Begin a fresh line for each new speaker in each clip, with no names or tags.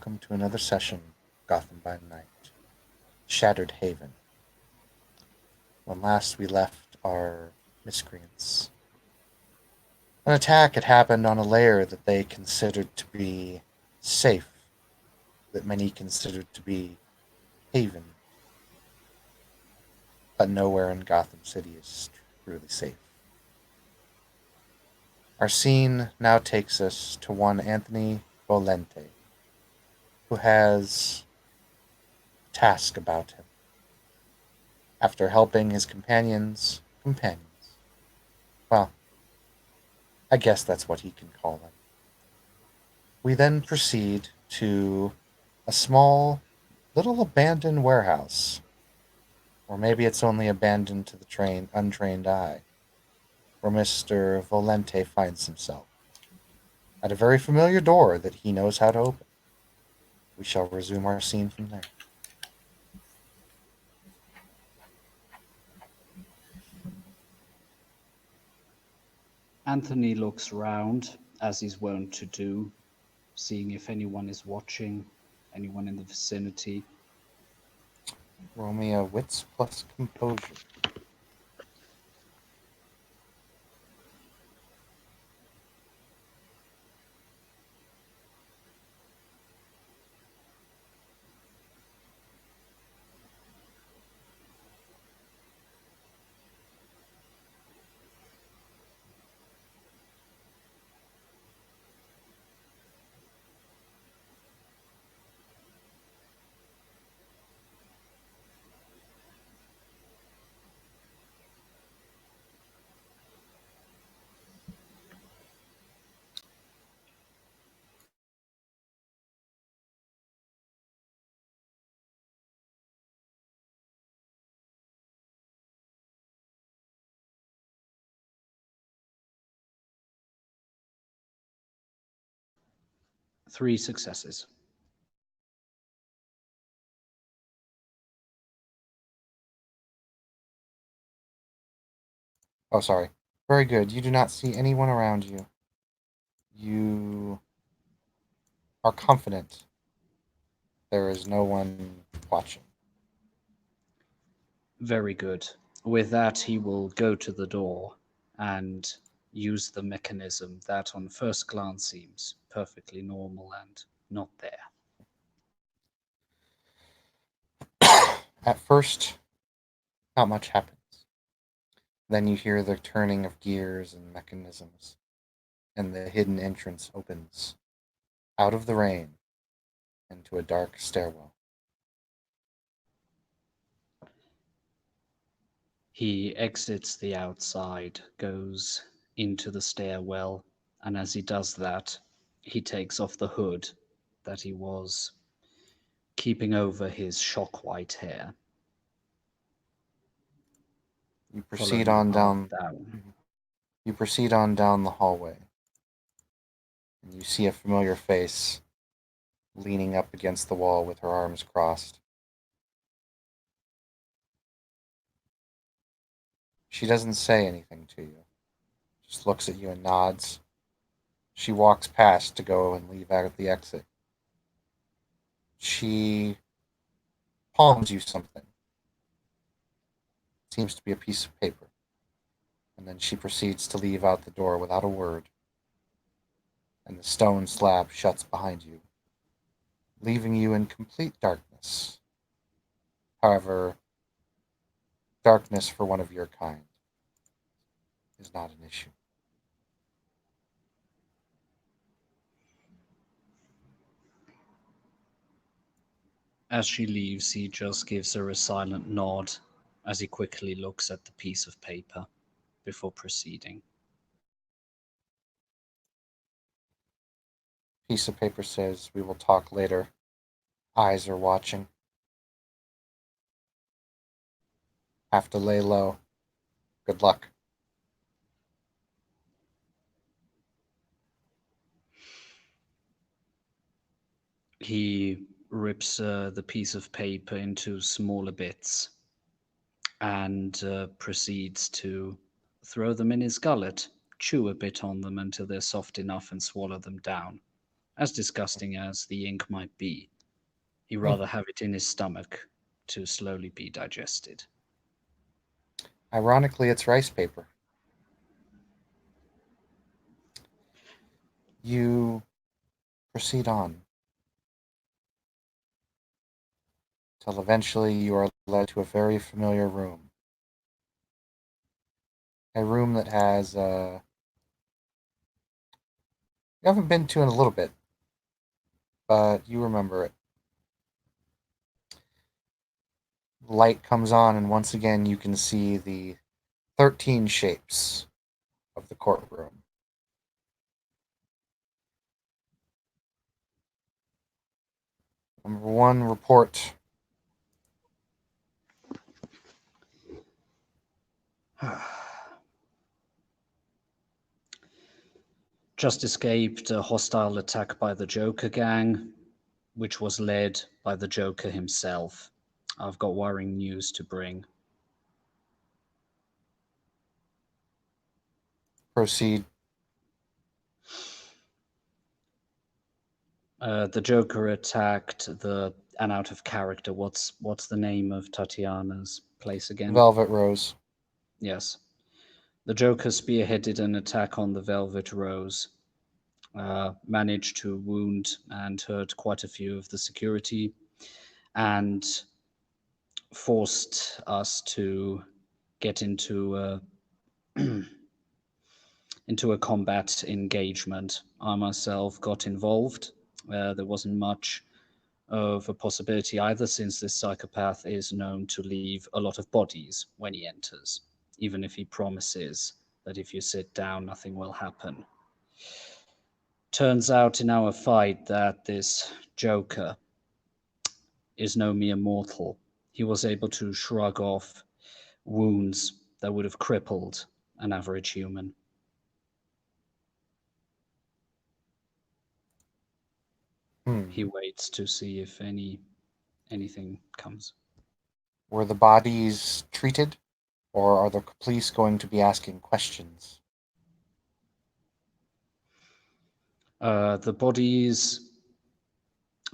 welcome to another session of Gotham by Night, Shattered Haven. When last we left our miscreants, an attack had happened on a lair that they considered to be safe, that many considered to be haven, but nowhere in Gotham City is truly safe. Our scene now takes us to one Anthony Volente, who has a task about him. After helping his companions, well, I guess that's what he can call them. We then proceed to a small, little abandoned warehouse, or maybe it's only abandoned to the untrained eye, where Mr. Volente finds himself at a very familiar door that he knows how to open. We shall resume our scene from there.
Anthony looks round, as he's wont to do, seeing if anyone is watching, anyone in the vicinity.
Roll me a wits plus composure.
Three successes.
Oh, sorry. Very good. You do not see anyone around you. You are confident there is no one watching.
Very good. With that, he will go to the door and use the mechanism that on first glance seems perfectly normal and not there.
At first, not much happens. Then you hear the turning of gears and mechanisms, and the hidden entrance opens out of the rain into a dark stairwell.
He exits the outside, goes into the stairwell, and as he does that, he takes off the hood that he was keeping over his shock white hair.
You proceed
Following the
on
path
down.
down.
You proceed on down the hallway, and you see a familiar face leaning up against the wall with her arms crossed. She doesn't say anything to you, just looks at you and nods. She walks past to go and leave out of the exit. She palms you something. It seems to be a piece of paper. And then she proceeds to leave out the door without a word. And the stone slab shuts behind you, leaving you in complete darkness. However, darkness for one of your kind is not an issue.
As she leaves, he just gives her a silent nod as he quickly looks at the piece of paper before proceeding.
Piece of paper says, "We will talk later. Eyes are watching. Have to lay low. Good luck."
He rips the piece of paper into smaller bits and proceeds to throw them in his gullet, chew a bit on them until they're soft enough, and swallow them down. as disgusting as the ink might be, he'd rather have it in his stomach to slowly be digested.
Ironically, it's rice paper. You proceed on till eventually you are led to a very familiar room. A room that has you haven't been to in a little bit, but you remember it. Light comes on, and once again you can see the 13 shapes of the courtroom. Number one, report.
Just escaped a hostile attack by the Joker gang, which was led by the Joker himself. I've got worrying news to bring.
Proceed.
The Joker attacked and out of character. What's the name of Tatiana's place again?
Velvet Rose.
Yes. The Joker spearheaded an attack on the Velvet Rose, managed to wound and hurt quite a few of the security, and forced us to get into a combat engagement. I myself got involved. There wasn't much of a possibility either, since this psychopath is known to leave a lot of bodies when he enters, even if he promises that if you sit down, nothing will happen. Turns out in our fight that this Joker is no mere mortal. He was able to shrug off wounds that would have crippled an average human. He waits to see if anything comes.
Were the bodies treated, or are the police going to be asking questions?
The bodies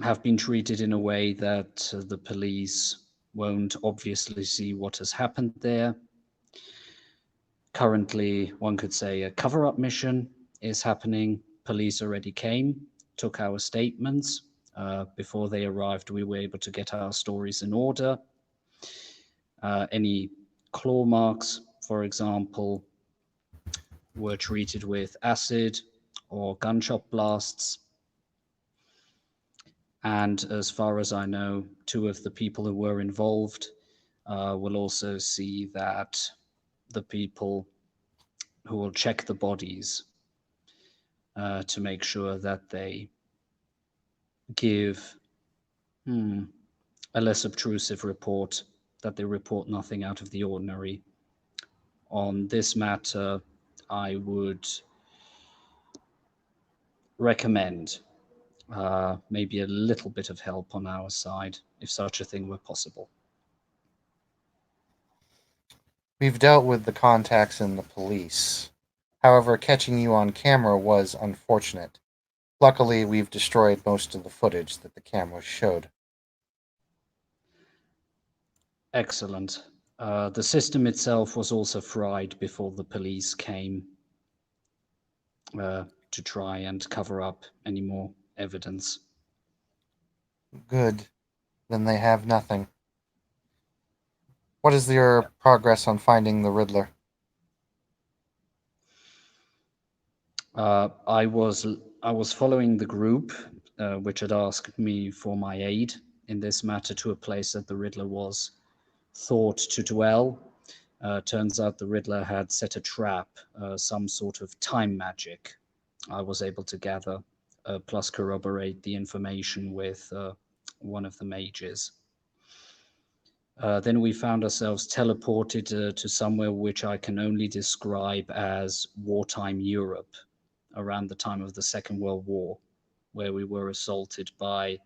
have been treated in a way that the police won't obviously see what has happened there. Currently, one could say a cover-up mission is happening. Police already came, took our statements. Before they arrived, we were able to get our stories in order. Any claw marks, for example, were treated with acid or gunshot blasts. And as far as I know, two of the people who were involved will also see that the people who will check the bodies to make sure that they give a less obtrusive report, that they report nothing out of the ordinary. On this matter, I would recommend maybe a little bit of help on our side, if such a thing were possible.
We've dealt with the contacts in the police. However, catching you on camera was unfortunate. Luckily, we've destroyed most of the footage that the cameras showed.
Excellent. The system itself was also fried before the police came to try and cover up any more evidence.
Good. Then they have nothing. What is your progress on finding the Riddler?
I was following the group, which had asked me for my aid in this matter to a place that the Riddler was thought to dwell. Turns out the Riddler had set a trap, some sort of time magic. I was able to gather, plus corroborate the information with one of the mages. Then we found ourselves teleported to somewhere which I can only describe as wartime Europe, around the time of the Second World War, where we were assaulted by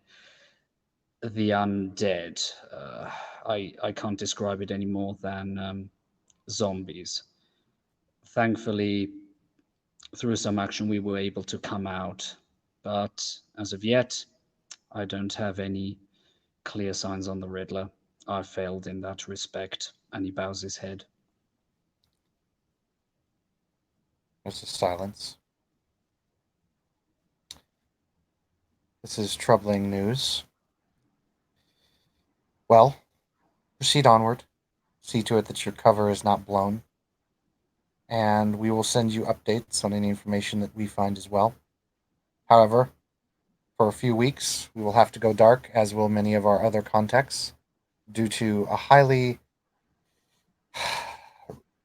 the undead. I can't describe it any more than zombies. Thankfully, through some action, we were able to come out, but As of yet, I don't have any clear signs on the Riddler. I failed in that respect. And he bows his head.
There's a silence. This is troubling news. Well, proceed onward. See to it that your cover is not blown. And we will send you updates on any information that we find as well. However, for a few weeks, we will have to go dark, as will many of our other contacts, due to a highly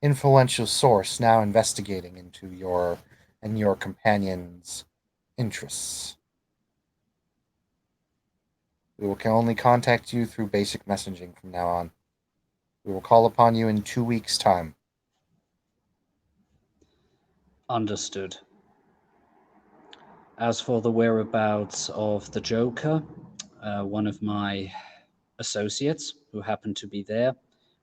influential source now investigating into your and your companion's interests. We can only contact you through basic messaging from now on. We will call upon you in 2 weeks' time.
Understood. As for the whereabouts of the Joker, one of my associates who happened to be there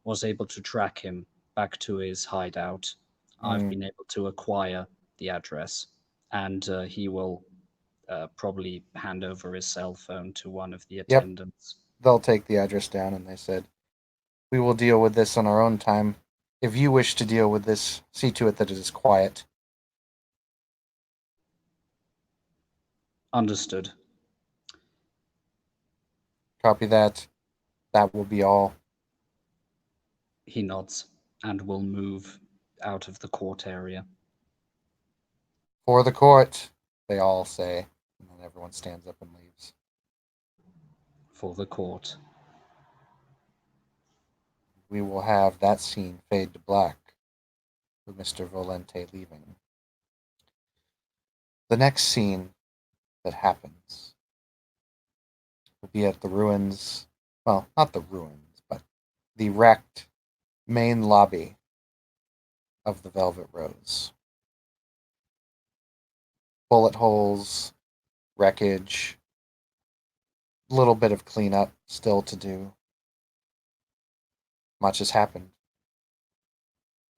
was able to track him back to his hideout. I've been able to acquire the address, and he will probably hand over his cell phone to one of the attendants.
They'll take the address down, and they said, "We will deal with this on our own time. If you wish to deal with this, see to it that it is quiet."
Understood.
Copy that. That will be all.
He nods and will move out of the court area.
For the court, they all say, and then everyone stands up and leaves.
For the court.
We will have that scene fade to black with Mr. Volente leaving. The next scene that happens will be at the ruins, well, not the ruins, but the wrecked main lobby of the Velvet Rose. Bullet holes, wreckage, a little bit of cleanup still to do. Much has happened.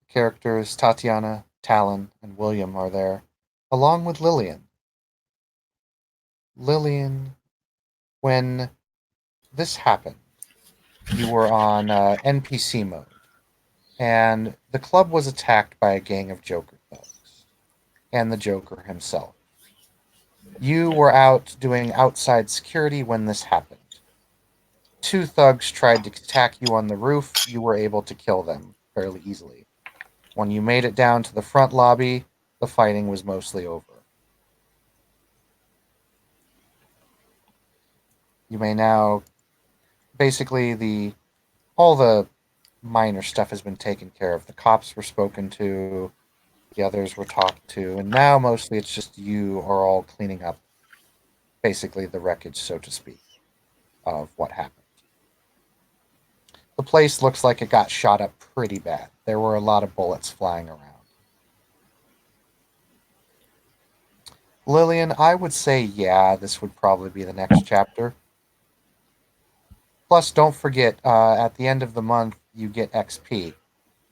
The characters Tatiana, Talon, and William are there, along with Lillian. Lillian, when this happened, you were on NPC mode, and the club was attacked by a gang of Joker thugs, and the Joker himself. You were out doing outside security when this happened. 2 thugs tried to attack you on the roof. You were able to kill them fairly easily. When you made it down to the front lobby, the fighting was mostly over. You may now, basically, all the minor stuff has been taken care of. The cops were spoken to, the others were talked to, and now mostly it's just you are all cleaning up, basically, the wreckage, so to speak, of what happened. The place looks like it got shot up pretty bad. There were a lot of bullets flying around. Lillian, I would say, yeah, this would probably be the next chapter. Plus, don't forget, at the end of the month, you get XP.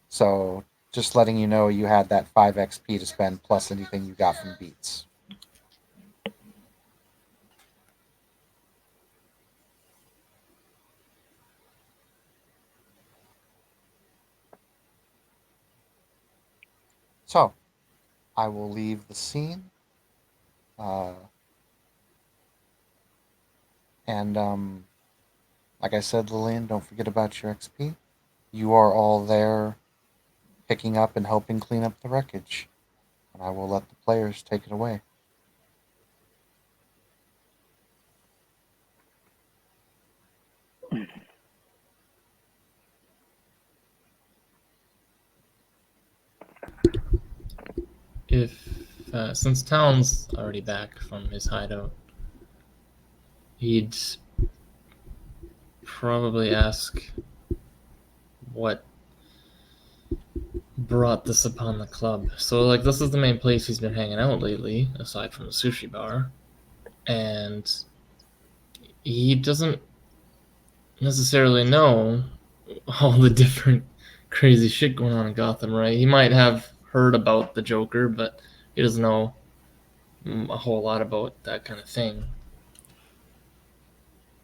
So, just letting you know you had that 5 XP to spend, plus anything you got from beats. So, I will leave the scene. And like I said, Lillian, don't forget about your XP. You are all there picking up and helping clean up the wreckage. And I will let the players take it away.
If since Talon's already back from his hideout, he'd probably ask what brought this upon the club. So, like, this is the main place he's been hanging out lately, aside from the sushi bar, and he doesn't necessarily know all the different crazy shit going on in Gotham, right? He might have heard about the Joker, but he doesn't know a whole lot about that kind of thing.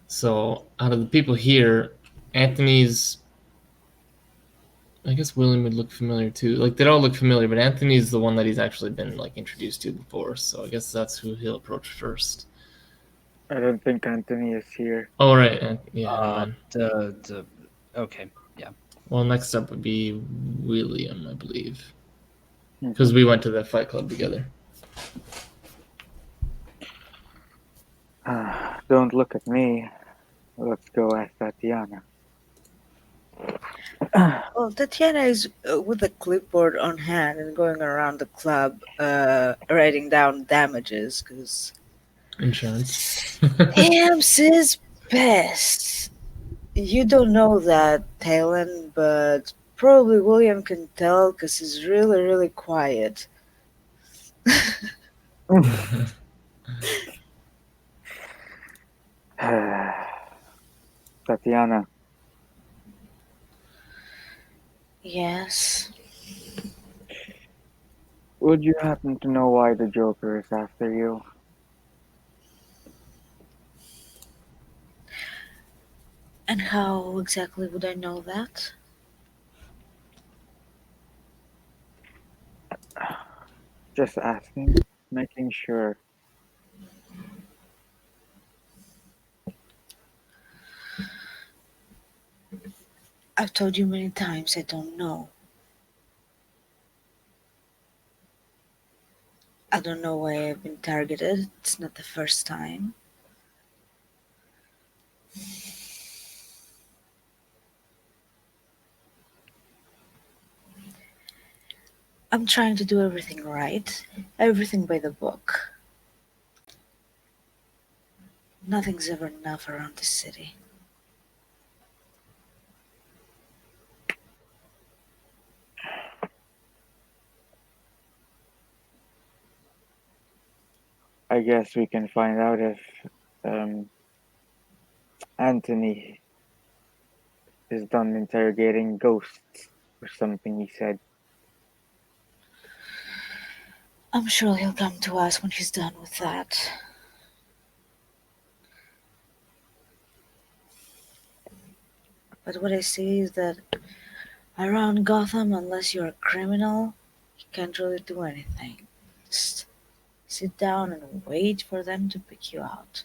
So out of the people here, Anthony's. I guess William would look familiar too. Like they'd all look familiar, but Anthony's the one that he's actually been like introduced to before. So I guess that's who he'll approach first.
I don't think Anthony is here.
Oh right, yeah. Never mind.
Okay.
Well, next up would be William, I believe, because we went to the Fight Club together.
Don't look at me. Let's go ask Tatiana.
Well, Tatiana is with a clipboard on hand and going around the club, writing down damages because
Insurance.
Hams is best. You don't know that, Talon, but probably William can tell because he's really, really quiet.
Tatiana,
Yes.
would you happen to know why the Joker is after you?
And how exactly would I know that?
Just asking, making sure.
I've told you many times I don't know. I don't know why I've been targeted. It's not the first time. I'm trying to do everything right, everything by the book. Nothing's ever enough around this city.
I guess we can find out if Anthony is done interrogating ghosts or something he said.
I'm sure he'll come to us when he's done with that. But what I see is that around Gotham, unless you're a criminal, you can't really do anything. Just sit down and wait for them to pick you out.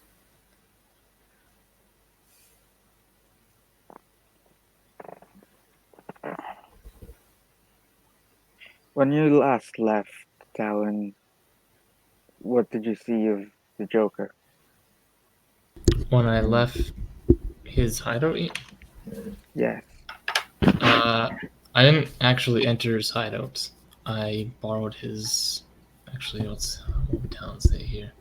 When you last left, Talon, what did you see of the Joker?
When I left his hideout,
Yes.
I didn't actually enter his hideout. I borrowed his. Actually, what would Talon say here?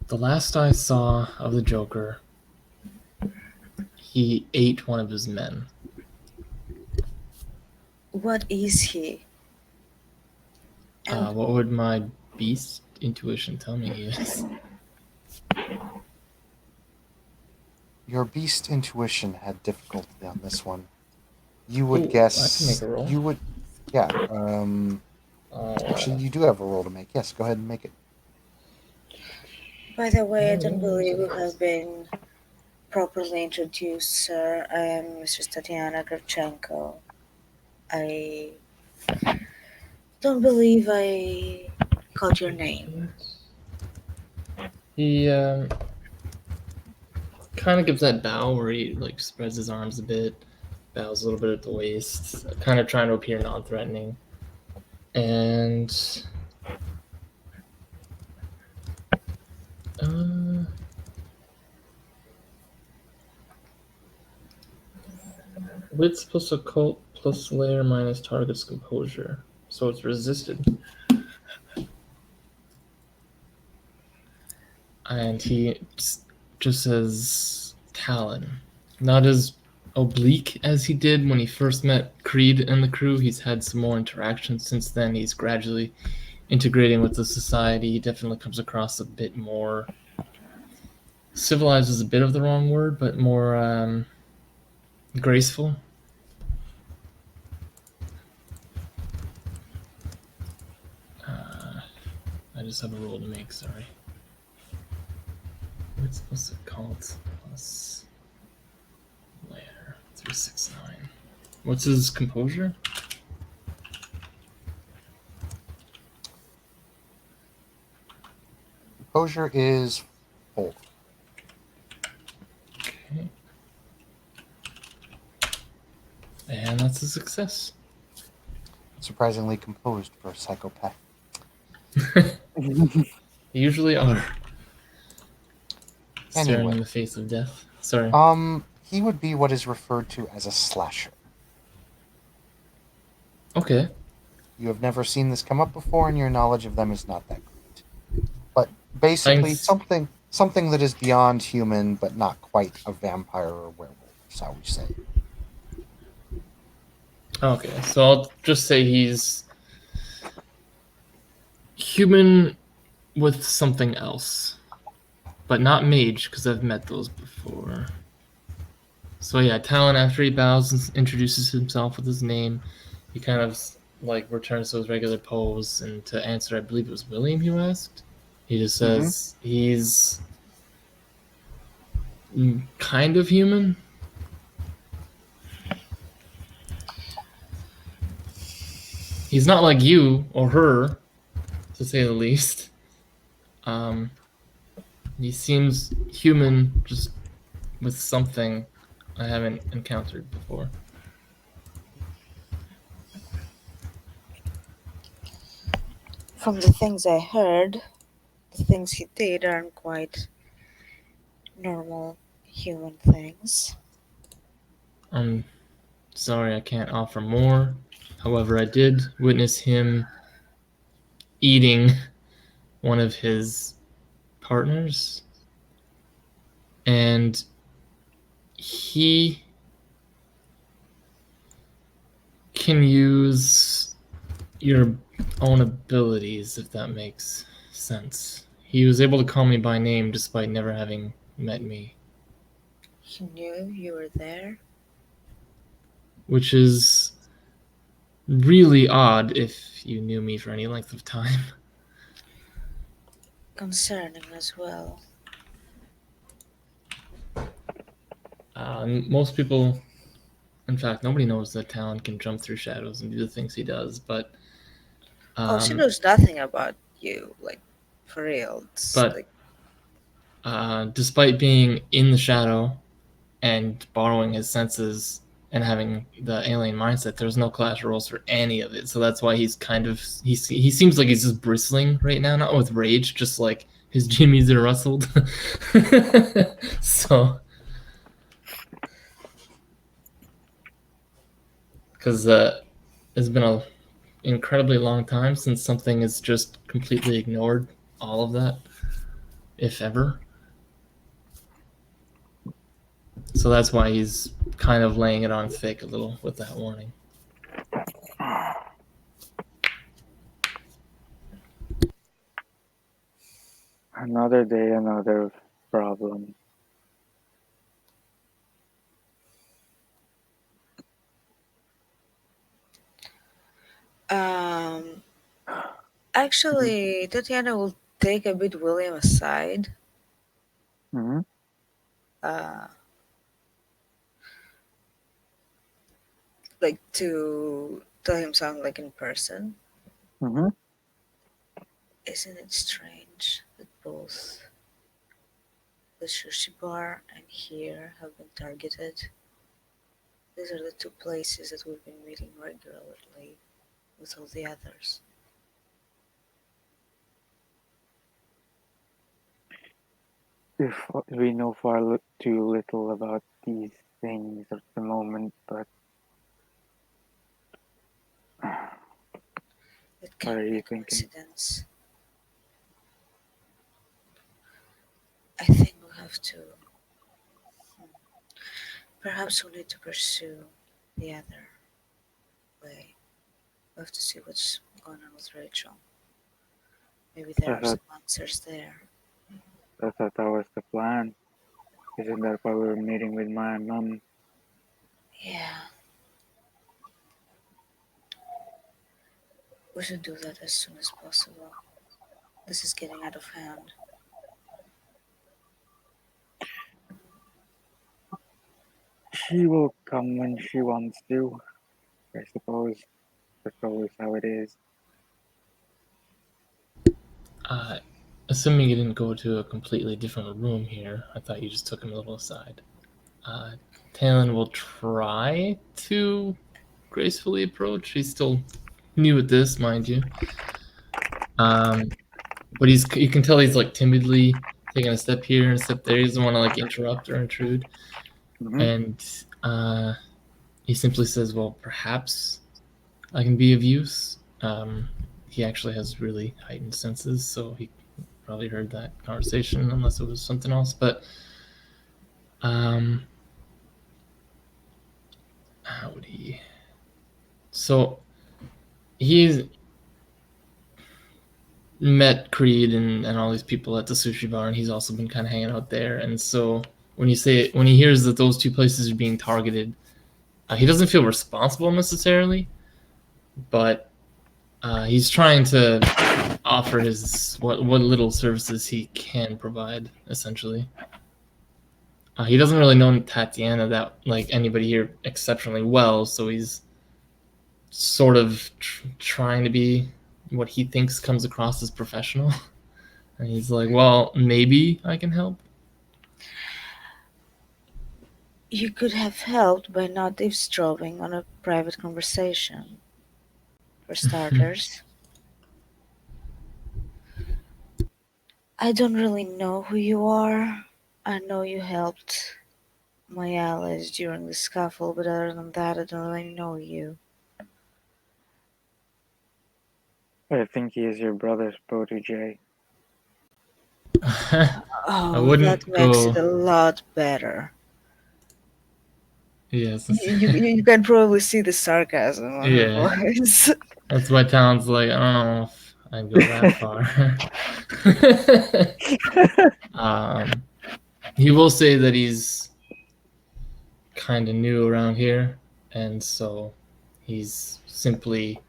The last I saw of the Joker, he ate one of his men.
What is he? And
What would my beast intuition tell me he is?
Your beast intuition had difficulty on this one. You would
Ooh,
guess.
I can make a roll.
You would, yeah. Actually, you do have a roll to make. Yes, go ahead and make it.
by the way, I don't believe you have been properly introduced, sir. I am Mrs. Tatiana Kravchenko. I don't believe I called your name.
He kind of gives that bow where he like spreads his arms a bit, bows a little bit at the waist, kind of trying to appear non-threatening, and wits plus occult plus layer minus target's composure, so it's resisted. And he just says Talon, not as oblique as he did when he first met Creed and the crew. He's had some more interactions since then. He's gradually integrating with the society. He definitely comes across a bit more civilized is a bit of the wrong word, but more graceful. I just have a roll to make, sorry. What's it called? Plus layer 369. What's his composure?
Composure is 4.
Okay. And that's a success.
Surprisingly composed for a psychopath.
They usually are. Staring
Anyway.
in the face of death. Sorry.
He would be what is referred to as a slasher.
Okay.
You have never seen this come up before, and your knowledge of them is not that great. But basically,
Thanks.
something that is beyond human, but not quite a vampire or werewolf, shall we say.
Okay, so I'll just say he's human with something else. But not mage, because I've met those before. So yeah, Talon, after he bows and introduces himself with his name, he kind of like returns to his regular pose, and to answer, I believe it was William who asked. He just says he's kind of human. He's not like you or her, to say the least. He seems human, just with something I haven't encountered before.
From the things I heard, the things he did aren't quite normal human things.
I'm sorry I can't offer more. However, I did witness him eating one of his partners, and he can use your own abilities, if that makes sense. He was able to call me by name despite never having met me,
He knew you were there.
which is really odd if you knew me for any length of time.
Concerning as well.
Most people, in fact, nobody knows that Talon can jump through shadows and do the things he does, but
She knows nothing about you, like, for real. It's
but
like,
despite being in the shadow and borrowing his senses and having the alien mindset, there's no collateral rolls for any of it. So that's why he's kind of he seems like he's just bristling right now, not with rage, just like his jimmies are rustled. So because it's been a incredibly long time since something has just completely ignored all of that, if ever. So that's why he's kind of laying it on thick a little with that warning.
Another day, another problem.
um, actually, Tatiana will take a bit William aside.
Mm-hmm.
Like to tell him something like in person.
Mm-hmm.
Isn't it strange that both the sushi bar and here have been targeted? These are the two places that we've been meeting regularly with all the others.
If we know too little about these things at the moment, but
It
what
can't
are
be
you
a
thinking?
coincidence. I think we have to. Perhaps we need to pursue the other way. We have to see what's going on with Rachel. Maybe there
I
are
thought,
some answers there.
I thought that was the plan. Isn't that why we were meeting with my mom?
Yeah. We should do that as soon as possible. This is getting out of hand.
She will come when she wants to, I suppose. That's always how it is.
Assuming you didn't go to a completely different room here, I thought you just took him a little aside. Talon will try to gracefully approach. He's still new at this, mind you. But you can tell he's like timidly taking a step here and a step there. He doesn't want to like interrupt or intrude.
Mhm.
And he simply says, "Well, perhaps I can be of use." He actually has really heightened senses, so he probably heard that conversation, unless it was something else. But howdy. So he's met Creed and all these people at the sushi bar, and he's also been kind of hanging out there. And so when he hears that those two places are being targeted, he doesn't feel responsible necessarily, but he's trying to offer his what little services he can provide, essentially. He doesn't really know Tatiana that like anybody here exceptionally well, so he's sort of trying to be what he thinks comes across as professional. And he's like, "Well, maybe I can help."
You could have helped by not eavesdropping on a private conversation, for starters. I don't really know who you are. I know you helped my allies during the scuffle, but other than that, I don't really know you.
I think he is your brother's protege.
I
Oh,
wouldn't
that makes
go.
it a lot better.
Yes,
You can probably see the sarcasm on her
Yeah.
voice.
that's why Talon's like, I don't know if I'd go that far. He will say that he's kind of new around here, and so he's simply,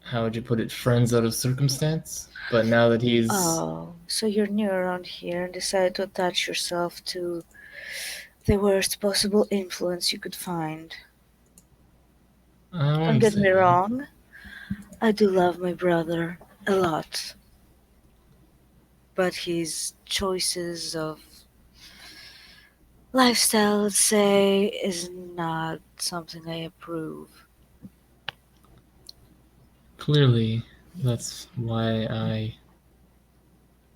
how would you put it, friends out of circumstance. But now that he's
Oh, so you're new around here and decided to attach yourself to the worst possible influence you could find.
I
Don't
wouldn't
get
say
me
that.
wrong, I do love my brother a lot. But his choices of lifestyle, let's say, is not something I approve.
Clearly, that's why I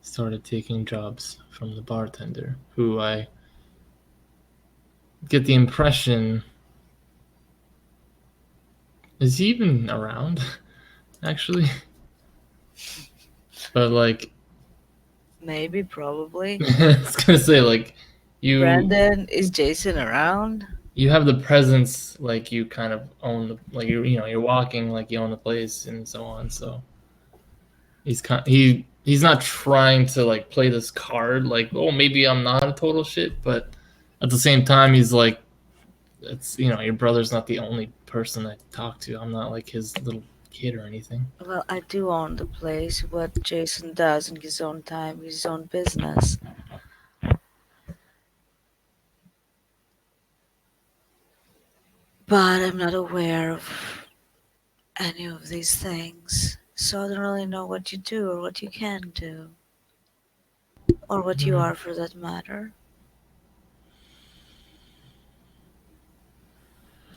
started taking jobs from the bartender, who I get the impression, is he even around? Actually, but like,
Maybe, probably.
I was gonna say, like,
Brandon, is Jason around?
you have the presence, like you kind of own the, like you're walking like you own the place and so on. So he's not trying to like play this card like, oh, maybe I'm not a total shit, but at the same time he's like, it's, your brother's not the only person I talk to. I'm not like his little kid or anything.
Well, I do own the place. What Jason does in his own time, his own business. But I'm not aware of any of these things. So I don't really know what you do or what you can do. Or what you are for that matter.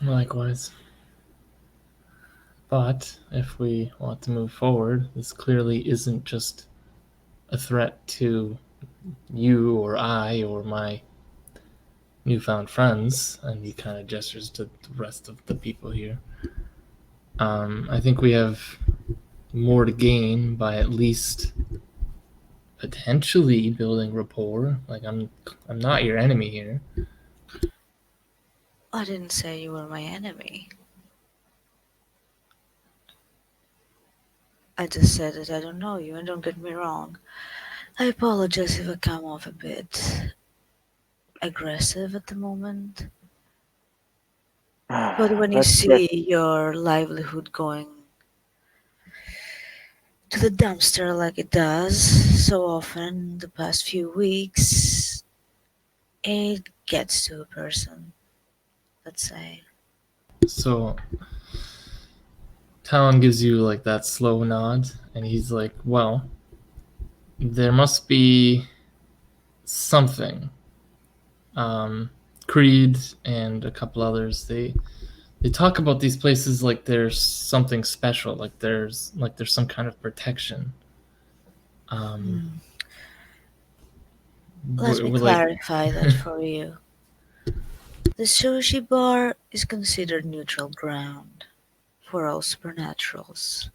Likewise. But if we want to move forward, this clearly isn't just a threat to you or I or my newfound friends, and he kind of gestures to the rest of the people here. I think we have more to gain by at least potentially building rapport. Like, I'm not your enemy here.
I didn't say you were my enemy. I just said that I don't know you, and don't get me wrong. I apologize if I come off a bit aggressive at the moment. But when you
Let's get
see your livelihood going to the dumpster like it does so often the past few weeks, it gets to a person, let's say.
So Talon gives you like that slow nod, and he's like, "Well, there must be something." Creed and a couple others, they talk about these places like there's something special, like there's some kind of protection.
Let me
Like,
clarify that for you. The sushi bar is considered neutral ground for all supernaturals.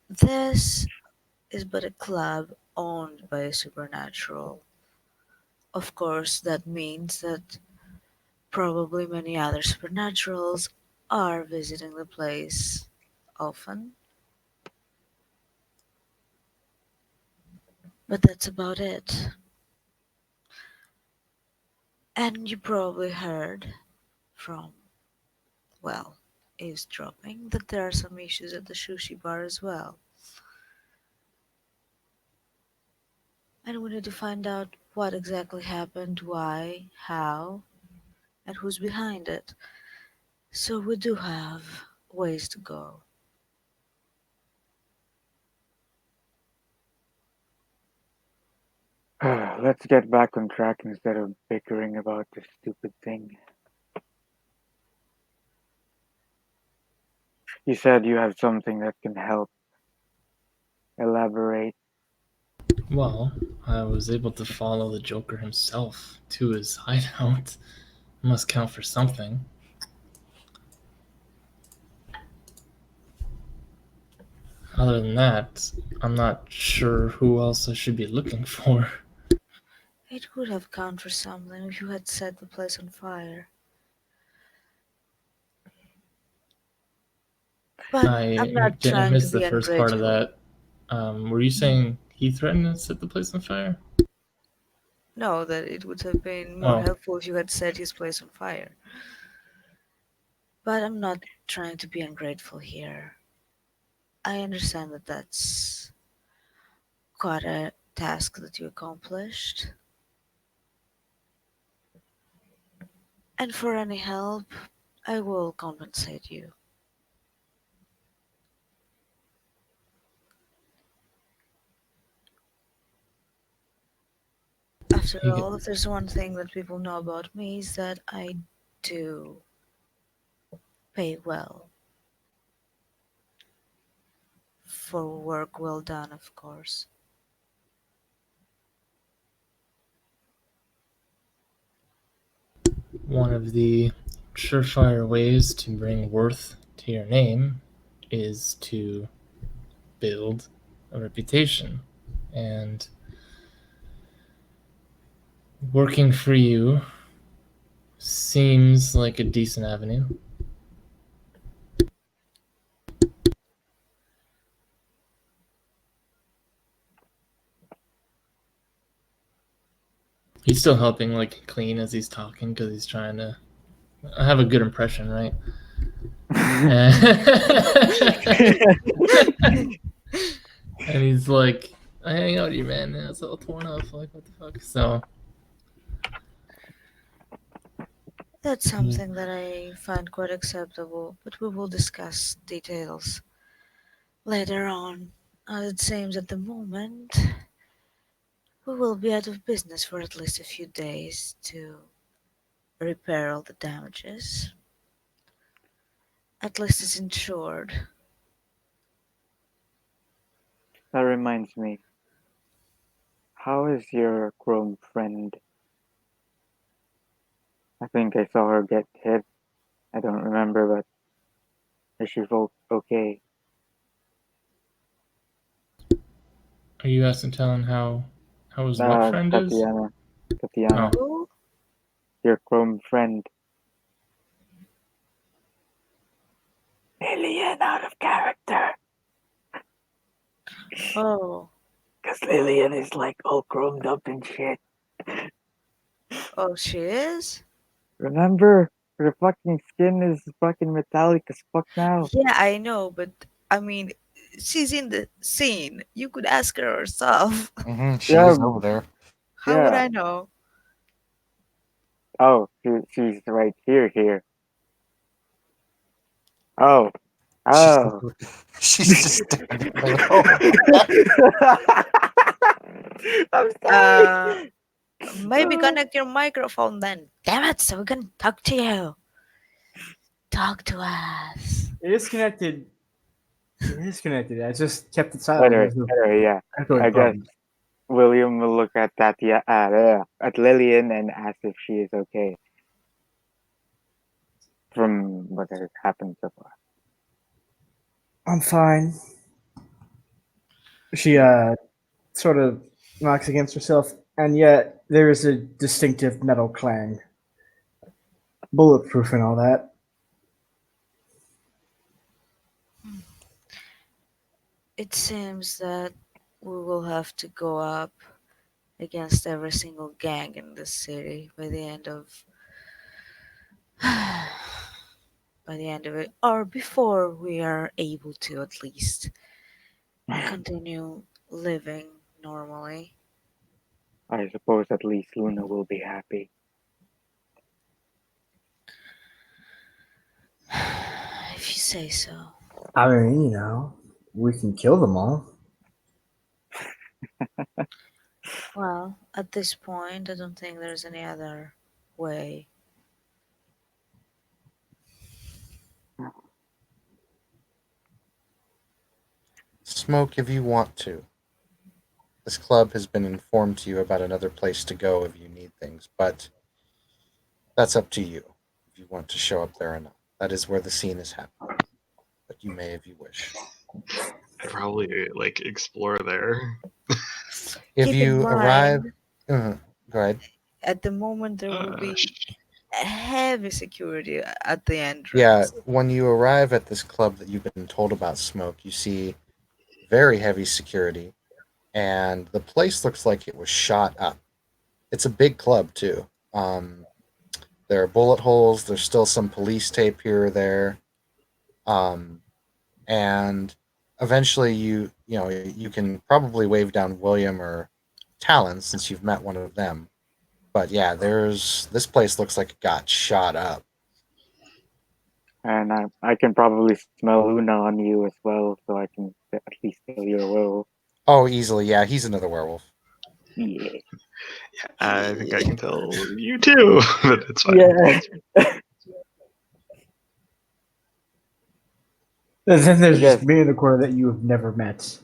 This is but a club owned by a supernatural. Of course, that means that probably many other supernaturals are visiting the place often, but that's about it. And you probably heard from, well, eavesdropping that there are some issues at the sushi bar as well. And we need to find out what exactly happened, why, how, and who's behind it. So we do have ways to go.
Let's get back on track instead of bickering about this stupid thing. You said you have something that can help. Elaborate.
well, I was able to follow the Joker himself to his hideout. Must count for something. Other than that, I'm not sure who else I should be looking for.
It would have counted for something if you had set the place on fire. But I'm not
I
trying to
missed the
be
first part of
ungrateful.
that. Were you saying he threatened to set the place on fire?
No, that it would have been more
Oh,
helpful if you had set his place on fire. But I'm not trying to be ungrateful here. I understand that that's quite a task that you accomplished. And for any help, I will compensate you. After
you
all, if there's one thing that people know about me is that I do pay well for work well done, of course.
one of the surefire ways to bring worth to your name is to build a reputation. And working for you seems like a decent avenue. He's still helping like clean as he's talking because he's trying to have a good impression, right? And he's like, I hang out with you, man. And it's all torn up. Like, what the fuck? So,
That's something that I find quite acceptable, but we will discuss details later on. It seems at the moment we will be out of business for at least a few days to repair all the damages. At least it's insured.
That reminds me. How is your Chrome friend? I think I saw her get hit. I don't remember, but is she okay?
are you asking Talon how his what friend is?
Tatiana. Tatiana.
Oh,
Who?
Your Chrome friend. Lillian out of character.
Oh,
Because Lillian is like all chromed up and shit.
oh, she is?
Remember? Her fucking skin is fucking metallic as fuck now.
Yeah, I know, but I mean, she's in the scene. You could ask her herself.
She
Yeah,
is over there.
How would
yeah.
I know?
Oh, she's right here. Oh.
She's,
Oh.
she's just standing there. Oh,
I'm sorry.
Maybe
Oh.
connect your microphone then. Damn it, so we can talk to you. Talk to us.
It is connected. It is connected. I just kept it silent.
Anyway,
There's no
yeah.
echoing
I guess
problem.
William will look at at Lillian and ask if she is okay from what has happened so far.
I'm fine. She sort of knocks against herself, and yet there is a distinctive metal clang. Bulletproof and all that.
It seems that we will have to go up against every single gang in the city by the end of it, or before we are able to at least continue living normally.
I suppose at least Luna will be happy.
If you say so.
I mean, we can kill them all.
Well, at this point, I don't think there's any other way.
Smoke if you want to. This club has been informed to you about another place to go if you need things, but that's up to you if you want to show up there or not. That is where the scene is happening. But you may if you wish.
I'd probably explore there.
If
Keep
you
in
arrive,
mind,
go ahead.
at the moment there will be
Sh-
heavy security at the entrance.
Yeah, when you arrive at this club that you've been told about, Smoke, you see very heavy security, and the place looks like it was shot up. It's a big club too. There are bullet holes. There's still some police tape here or there, and eventually you can probably wave down William or Talon since you've met one of them. But yeah, this place looks like it got shot up.
And I can probably smell Luna on you as well, so I can at least tell you're a werewolf.
Oh, easily, yeah. He's another werewolf.
Yeah.
I think I can tell you too, but it's fine.
Yeah.
And then there's
Yes.
just me in the corner that you have never met.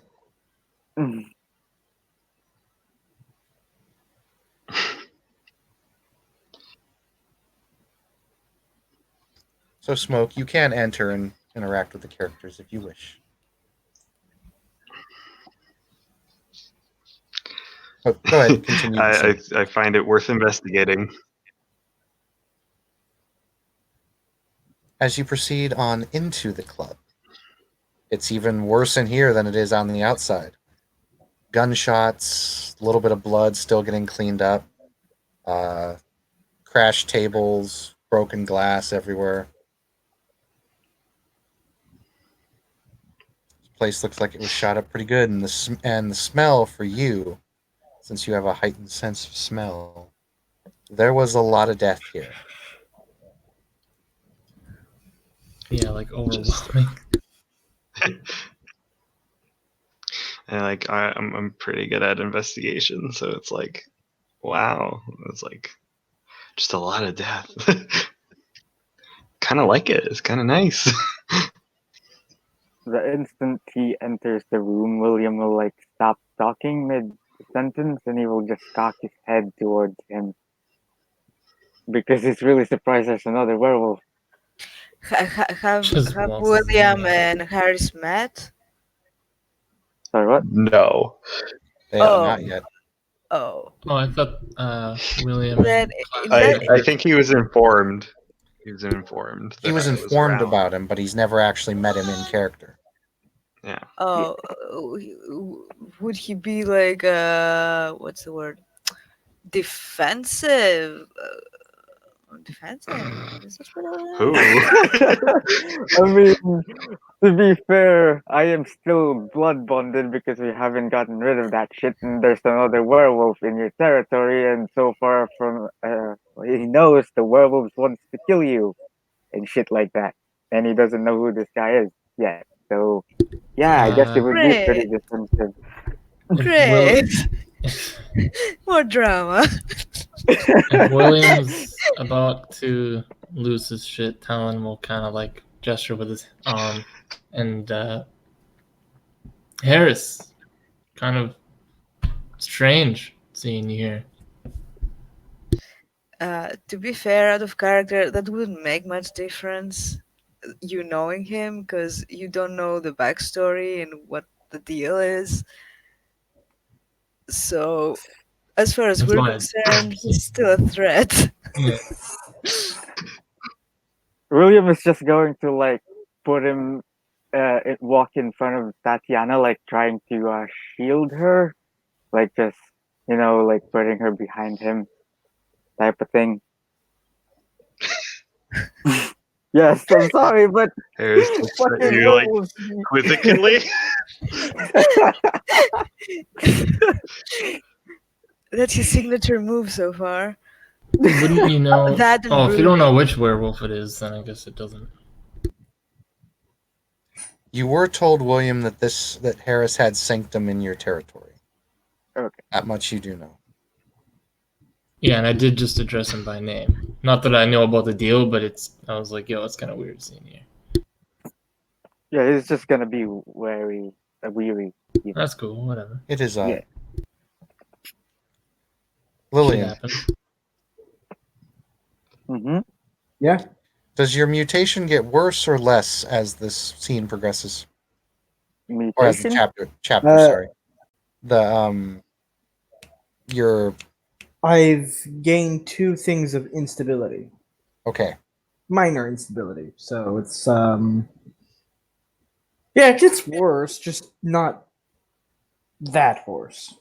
So, Smoke, you can enter and interact with the characters if you wish. Oh, go ahead, continue.
I find it worth investigating.
As you proceed on into the club, it's even worse in here than it is on the outside. Gunshots, a little bit of blood still getting cleaned up, crashed tables, broken glass everywhere. This place looks like it was shot up pretty good, and the smell for you, since you have a heightened sense of smell, there was a lot of death here.
Yeah, like overwhelming.
And I'm pretty good at investigation, so it's like, wow, it's like just a lot of death. Kind of like it. It's kind of nice.
The instant he enters the room, William will stop talking mid sentence and he will just cock his head towards him because he's really surprised there's another werewolf.
Have
Just wants to
William
see.
and Harris met?
Sorry, what?
No.
They
Oh.
not yet.
Oh,
Oh, I thought William.
then
and
I think he was informed. He was informed.
He
that
was
I
informed
around.
about him, but he's never actually met him in character.
Yeah.
oh, would he be like what's the word? Defensive. Defensive. Is that what it
Who?
is?
I mean, to be fair, I am still blood bonded because we haven't gotten rid of that shit, and there's another werewolf in your territory. And so far from he knows the werewolves wants to kill you and shit like that, and he doesn't know who this guy is yet. So yeah, I guess it would be pretty
Great.
defensive.
Great. More drama.
If William's about to lose his shit, Talon will kind of like gesture with his arm, and Harris, kind of strange seeing you here.
To be fair, out of character, that wouldn't make much difference. You knowing him, because you don't know the backstory and what the deal is. So, as far as
That's
we're
why-
concerned, he's still a threat.
Yeah.
William is just going to like put him, walk in front of Tatiana, like trying to shield her, like just like putting her behind him, type of thing. Yes, I'm sorry, but
Harris looks at
fucking
you like
werewolves.
quizzically.
That's his signature move so far.
Wouldn't you know?
That and
Oh, if you don't know
brooding.
which werewolf it is, then I guess it doesn't.
You were told, William, that Harris had sanctum in your territory.
Okay.
That much you do know.
Yeah, and I did just address him by name. Not that I know about the deal, but I was like, yo, it's kind of weird seeing you.
Yeah, he's just gonna be weary.
That's cool, whatever.
It is odd.
Yeah.
Shit
Lillian,
happened.
Mm-hmm.
Yeah.
does your mutation get worse or less as this scene progresses? Or as the
Mutation?
chapter, sorry. Your
I've gained 2 things of instability,
okay.
minor instability. So it's yeah, it gets worse, just not that worse.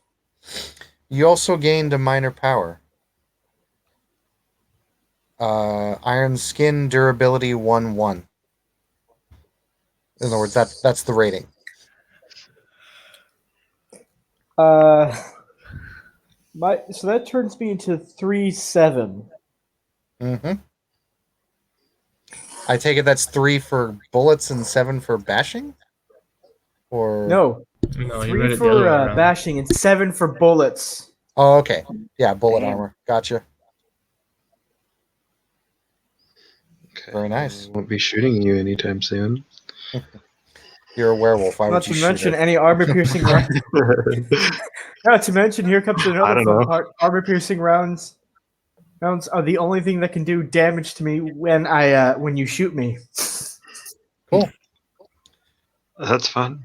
You also gained a minor power. Iron skin durability 1-1. In other words, that's the rating.
So that turns me into 3/7.
Mm-hmm. I take it that's 3 for bullets and 7 for bashing? Or
No,
No, you
3
read it the other way
for
around.
bashing and 7 for bullets.
Oh, okay. Yeah, bullet
Damn.
armor. Gotcha.
Okay.
Very nice.
I won't be shooting you anytime soon.
You're a werewolf. Why
Not
would
to
you shoot
mention
it?
any armor-piercing rounds. Not to mention, here comes
I
another
don't
fun
know.
part. Armor-piercing rounds are the only thing that can do damage to me when you shoot me.
That's fun.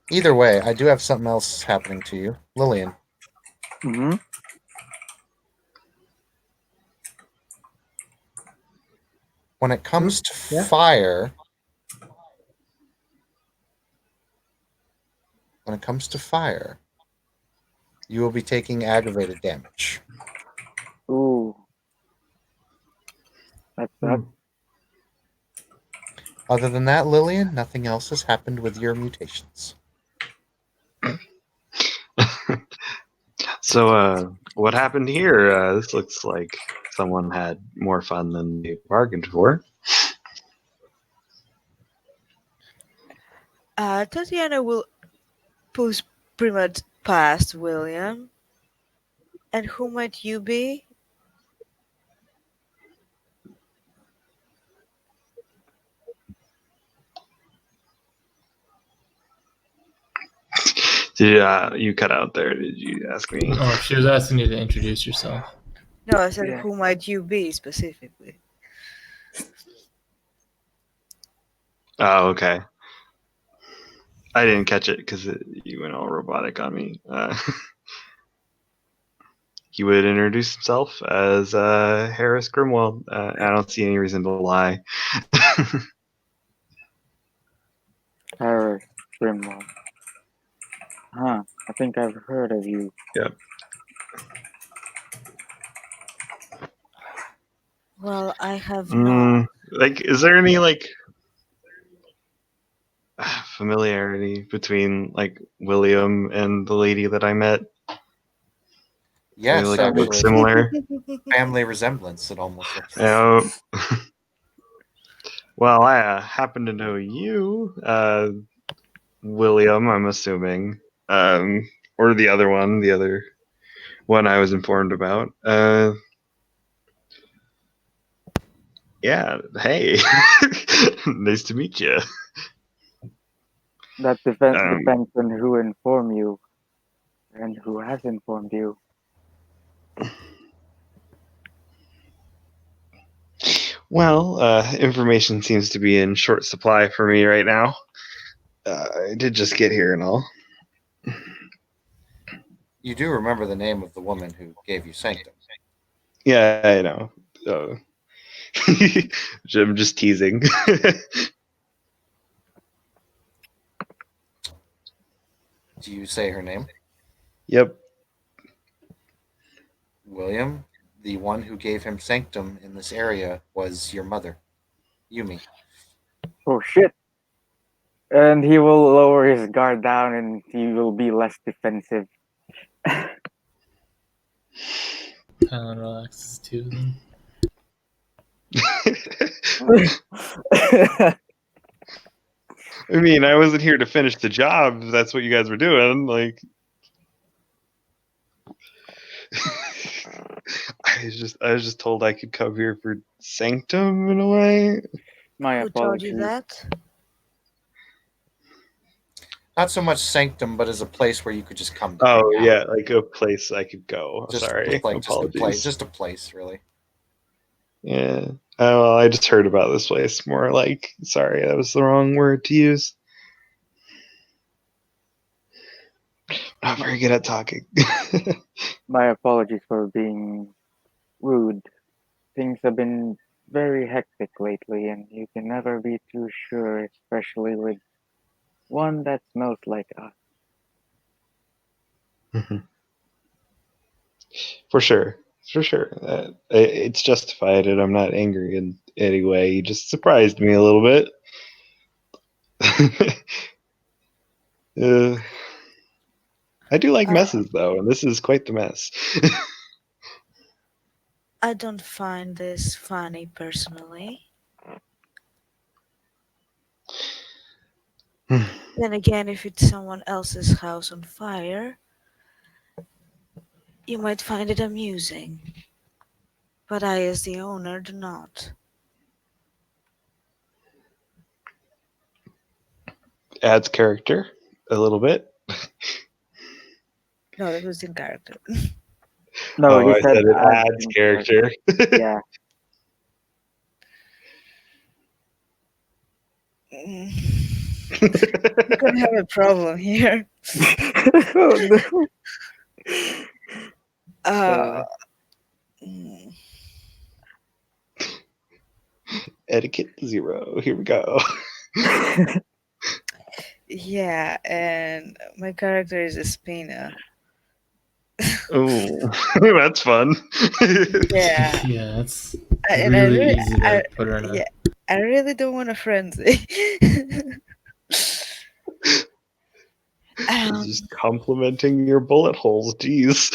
Either way, I do have something else happening to you. Lillian,
Mm-hmm.
when it comes to
Yeah.
fire, you will be taking aggravated damage.
Ooh. That's that.
Other than that, Lillian, nothing else has happened with your mutations.
So, what happened here? This looks like someone had more fun than they bargained for.
Tatiana will push pretty much past William. And who might you be?
Did you cut out there? Did you ask me?
Oh, she was asking you to introduce yourself.
No, I said
Yeah.
who might you be specifically.
Oh, okay. I didn't catch it because you went all robotic on me. He would introduce himself as Harris Grimwald. I don't see any reason to lie.
Harris Grimwald. Huh. I think I've heard of you.
Well, I have not.
Like, is there any like familiarity between like William and the lady that I met?
Yes,
look
actually.
similar.
Family resemblance, it almost looks like.
Yeah. Well, I happen to know you, William, I'm assuming. Or the other one I was informed about. Yeah, hey. Nice to meet you.
That
Um,
depends on who informed you and who has informed you.
Well, information seems to be in short supply for me right now. I did just get here and all.
You do remember the name of the woman who gave you Sanctum.
Yeah, I know. I'm just teasing.
Do you say her name?
Yep.
William, the one who gave him Sanctum in this area was your mother, Yumi.
Oh shit! And he will lower his guard down, and he will be less defensive.
Talon relaxes too. Then.
I mean, I wasn't here to finish the job. If that's what you guys were doing. Like, I was just told I could come here for Sanctum in a way.
My
Who told you
apologies.
that?
Not so much Sanctum, but as a place where you could just come to.
Oh
hang out.
yeah, like a place I could go.
Just
Sorry,
like
apologies.
just a place, really.
Yeah. Oh, well, I just heard about this place more like. Sorry, that was the wrong word to use. Not very good at talking.
My apologies for being rude. Things have been very hectic lately, and you can never be too sure, especially with one that smells like us.
For sure. For sure. It's justified, and I'm not angry in any way. You just surprised me a little bit. I do like messes, though, and this is quite the mess.
I don't find this funny personally. Then again, if it's someone else's house on fire, you might find it amusing. But I, as the owner, do not.
Adds character a little bit.
No, that was in character.
No,
Oh,
he
I
said
said it
adds
adds
in
character.
Yeah.
We're gonna have a problem here.
Oh, no.
Mm,
Etiquette 0. Here we go.
yeah, and my character is Espina.
Ooh, that's fun.
Yeah,
Yeah, it's
and I
really
really,
easy to put her in a.
yeah, I really don't want a frenzy.
Just complimenting your bullet holes. Jeez.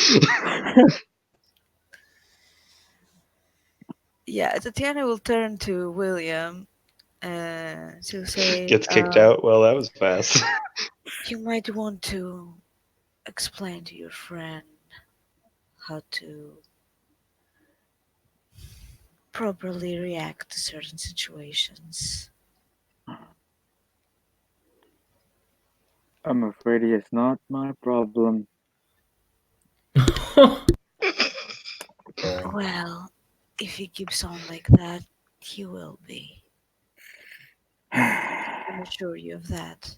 Yeah, Tatiana will turn to William to say,
Gets kicked out. Well, that was fast.
you might want to explain to your friend how to properly react to certain situations.
I'm afraid it's not my problem.
Well, if he keeps on like that, he will be. I can assure you of that.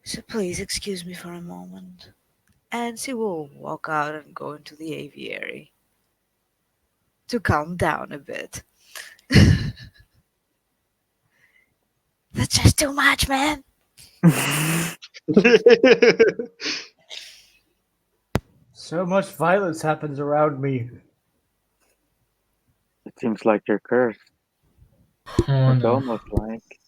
So please excuse me for a moment. And she will walk out and go into the aviary to calm down a bit. That's just too much, man.
So much violence happens around me.
It seems like you're cursed.
Oh
It's
no.
almost like.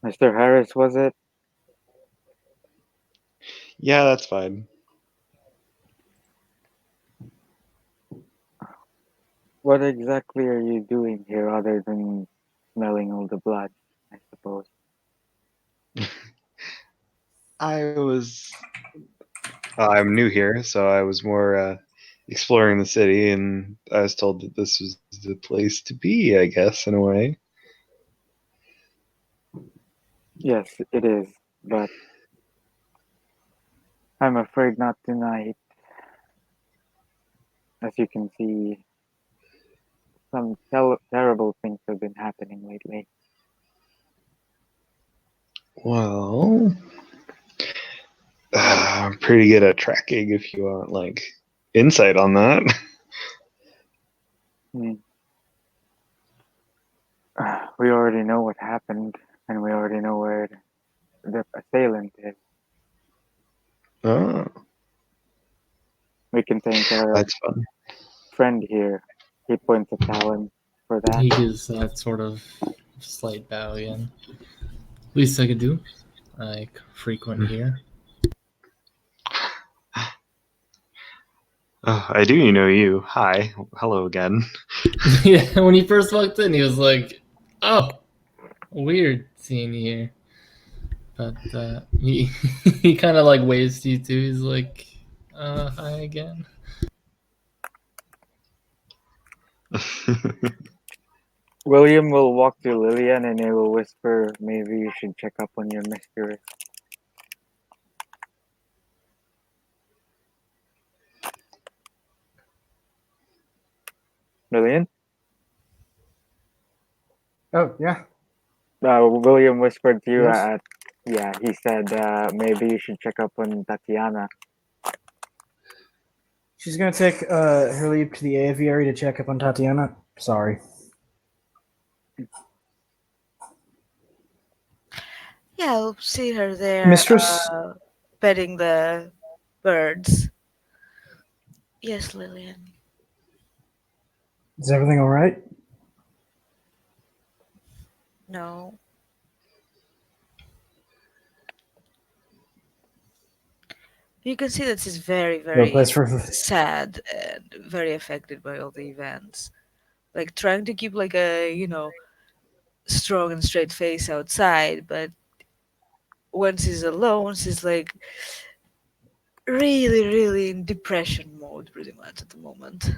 Mr. Harris, was it?
Yeah, that's fine.
What exactly are you doing here other than smelling all the blood, I suppose?
I'm new here, so I was more exploring the city, and I was told that this was the place to be, I guess, in a way.
Yes, it is, but I'm afraid not tonight. As you can see, some terrible things have been happening lately.
Well, I'm pretty good at tracking if you want, like, insight on that.
Hmm. We already know what happened, and we already know where the assailant is.
Oh,
We can thank our
that's fun.
friend here. He points at Talon for that.
He gives that sort of slight bow again. Least I could do. Like frequent here.
Oh, I do know you. Hi. Hello again.
Yeah, when he first walked in, he was like, "Oh, weird seeing you here." But he he kind of like waves to you too. He's like, "Hi again."
William will walk to Lillian and he will whisper, maybe you should check up on your mistress. Lillian?
Oh, yeah.
William whispered to you,
Yes.
yeah, he said, maybe you should check up on Tatiana.
She's going to take her leave to the aviary to check up on Tatiana. Sorry.
Yeah, I'll see her there,
Mistress?
petting the birds. Yes, Lillian.
Is everything all right?
No. You can see that she's very,
No
very
place for.
sad and very affected by all the events. Like trying to keep like a, strong and straight face outside, but when she's alone, she's like really, really in depression mode pretty much at the moment.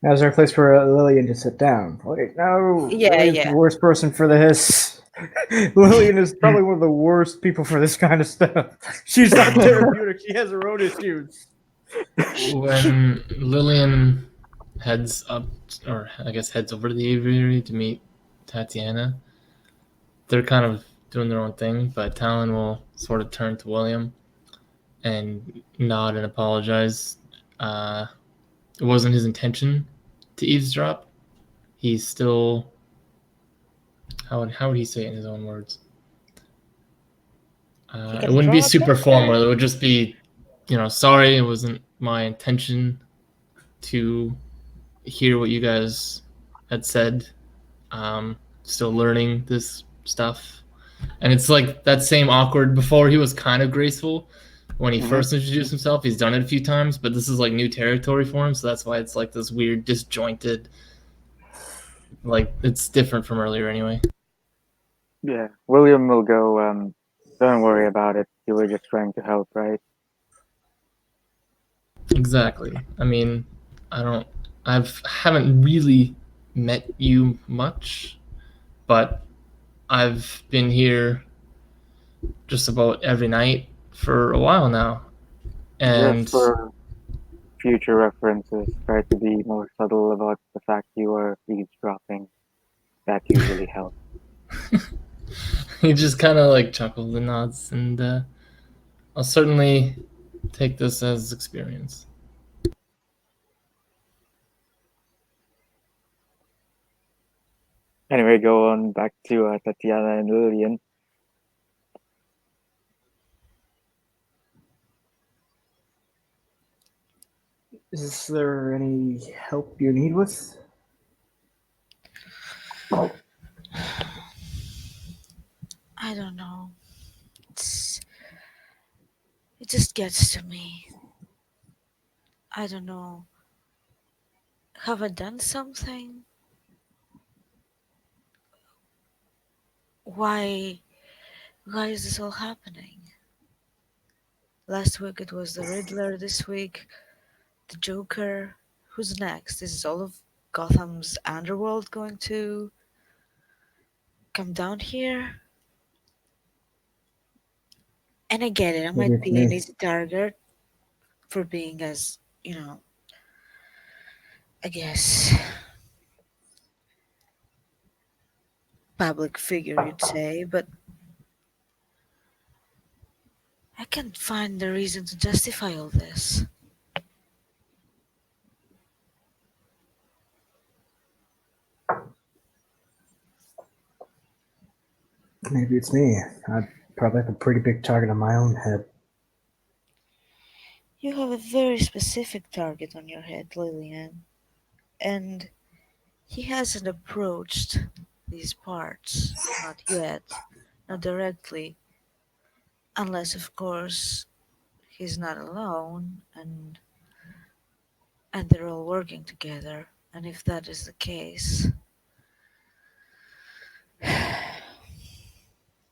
Now, is there a place for Lillian to sit down? Wait, no.
Yeah,
Lillian's the
yeah.
worst person for this. Lillian is probably one of the worst people for this kind of stuff. She's not therapeutic. She has her own issues.
When Lillian heads up, or I guess heads over to the aviary to meet Tatiana, they're kind of doing their own thing, but Talon will sort of turn to William and nod and apologize. It wasn't his intention to eavesdrop. He's still, how would he say it in his own words? It wouldn't be super formal. It would just be, sorry, it wasn't my intention to hear what you guys had said. Still learning this stuff. And it's like that same awkward. Before he was kind of graceful when he first introduced himself. He's done it a few times, but this is like new territory for him, so that's why it's like this weird disjointed, like it's different from earlier anyway.
Yeah, William will go, don't worry about it. You were just trying to help, right?
Exactly. I mean, I haven't really met you much, but I've been here just about every night for a while now. And
Just for future references, try to be more subtle about the fact you are eavesdropping. That usually helps.
he just kind of like chuckles and nods, and I'll certainly take this as experience.
Anyway, go on back to Tatiana and Lillian.
Is there any help you need with?
I don't know. It just gets to me. I don't know. Have I done something? Why is this all happening? Last week it was the Riddler, this week the Joker. Who's next? Is all of Gotham's underworld going to come down here? And I get it, I
Maybe
might
it's
be an
me.
easy target for being as, I guess, public figure, you'd say, but I can't find the reason to justify all this.
Maybe it's me. I probably have a pretty big target on my own head.
You have a very specific target on your head, Lillian, and he hasn't approached these parts, not yet, not directly, unless, of course, he's not alone and they're all working together. And if that is the case,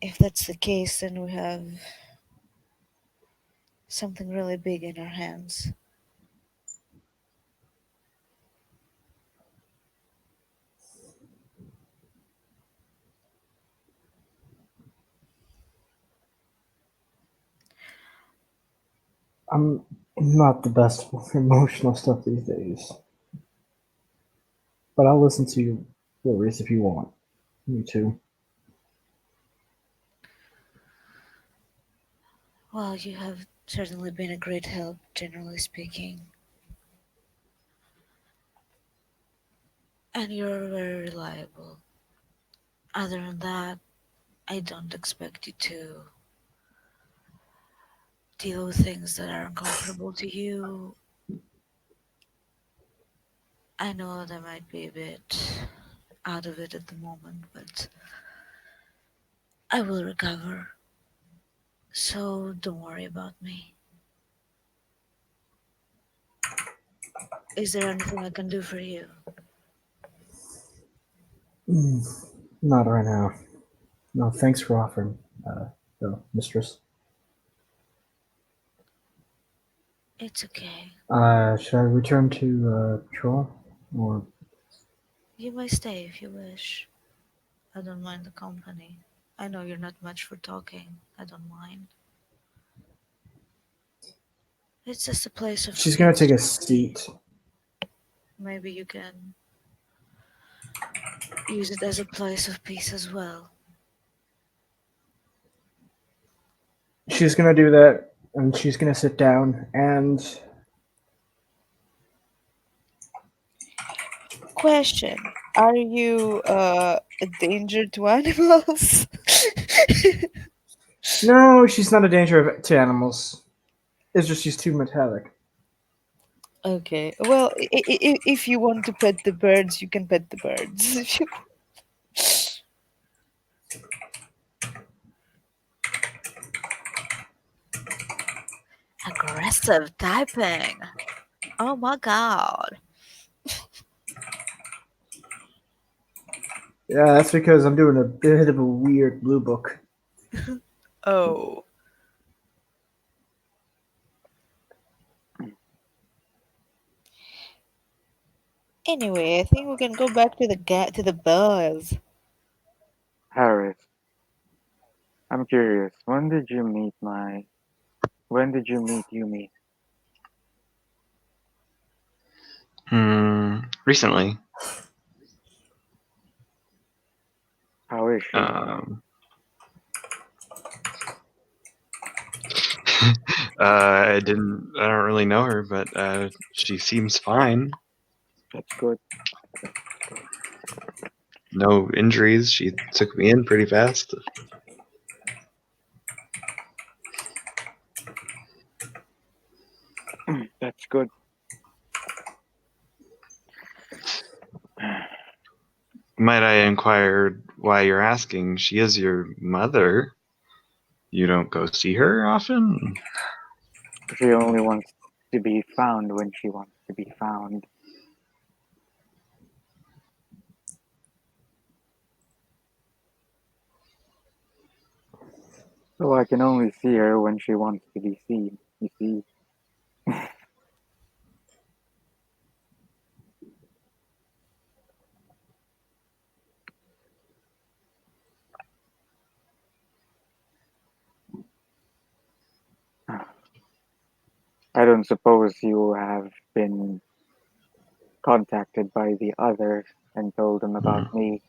if that's the case, then we have something really big in our hands.
I'm not the best with emotional stuff these days. But I'll listen to your worries if you want me to.
Well, you have certainly been a great help, generally speaking. And you're very reliable. Other than that, I don't expect you to deal with things that are uncomfortable to you. I know that I might be a bit out of it at the moment, but I will recover. So don't worry about me. Is there anything I can do for you?
Not right now. No, thanks for offering, though, mistress.
It's okay.
Should I return to patrol? Or
You may stay if you wish. I don't mind the company. I know you're not much for talking. I don't mind. It's just a place of
she's gonna
peace.
take a seat.
Maybe you can use it as a place of peace as well.
She's gonna do that, and she's gonna sit down, and
Question: are you a danger to animals?
no, she's not a danger to animals. It's just she's too metallic.
Okay. Well, if you want to pet the birds, you can pet the birds. If you... Aggressive typing. Oh my god.
Yeah, that's because I'm doing a bit of a weird blue book.
Oh. Anyway, I think we can go back to the buzz.
Harris, I'm curious. When did you meet Yumi?
Recently,
How is she?
um, I don't really know her, but she seems fine.
That's good.
No injuries. She took me in pretty fast.
That's good.
Might I inquire why you're asking? She is your mother. You don't go see her often?
She only wants to be found when she wants to be found. So I can only see her when she wants to be seen, you see. I don't suppose you have been contacted by the others and told them about me.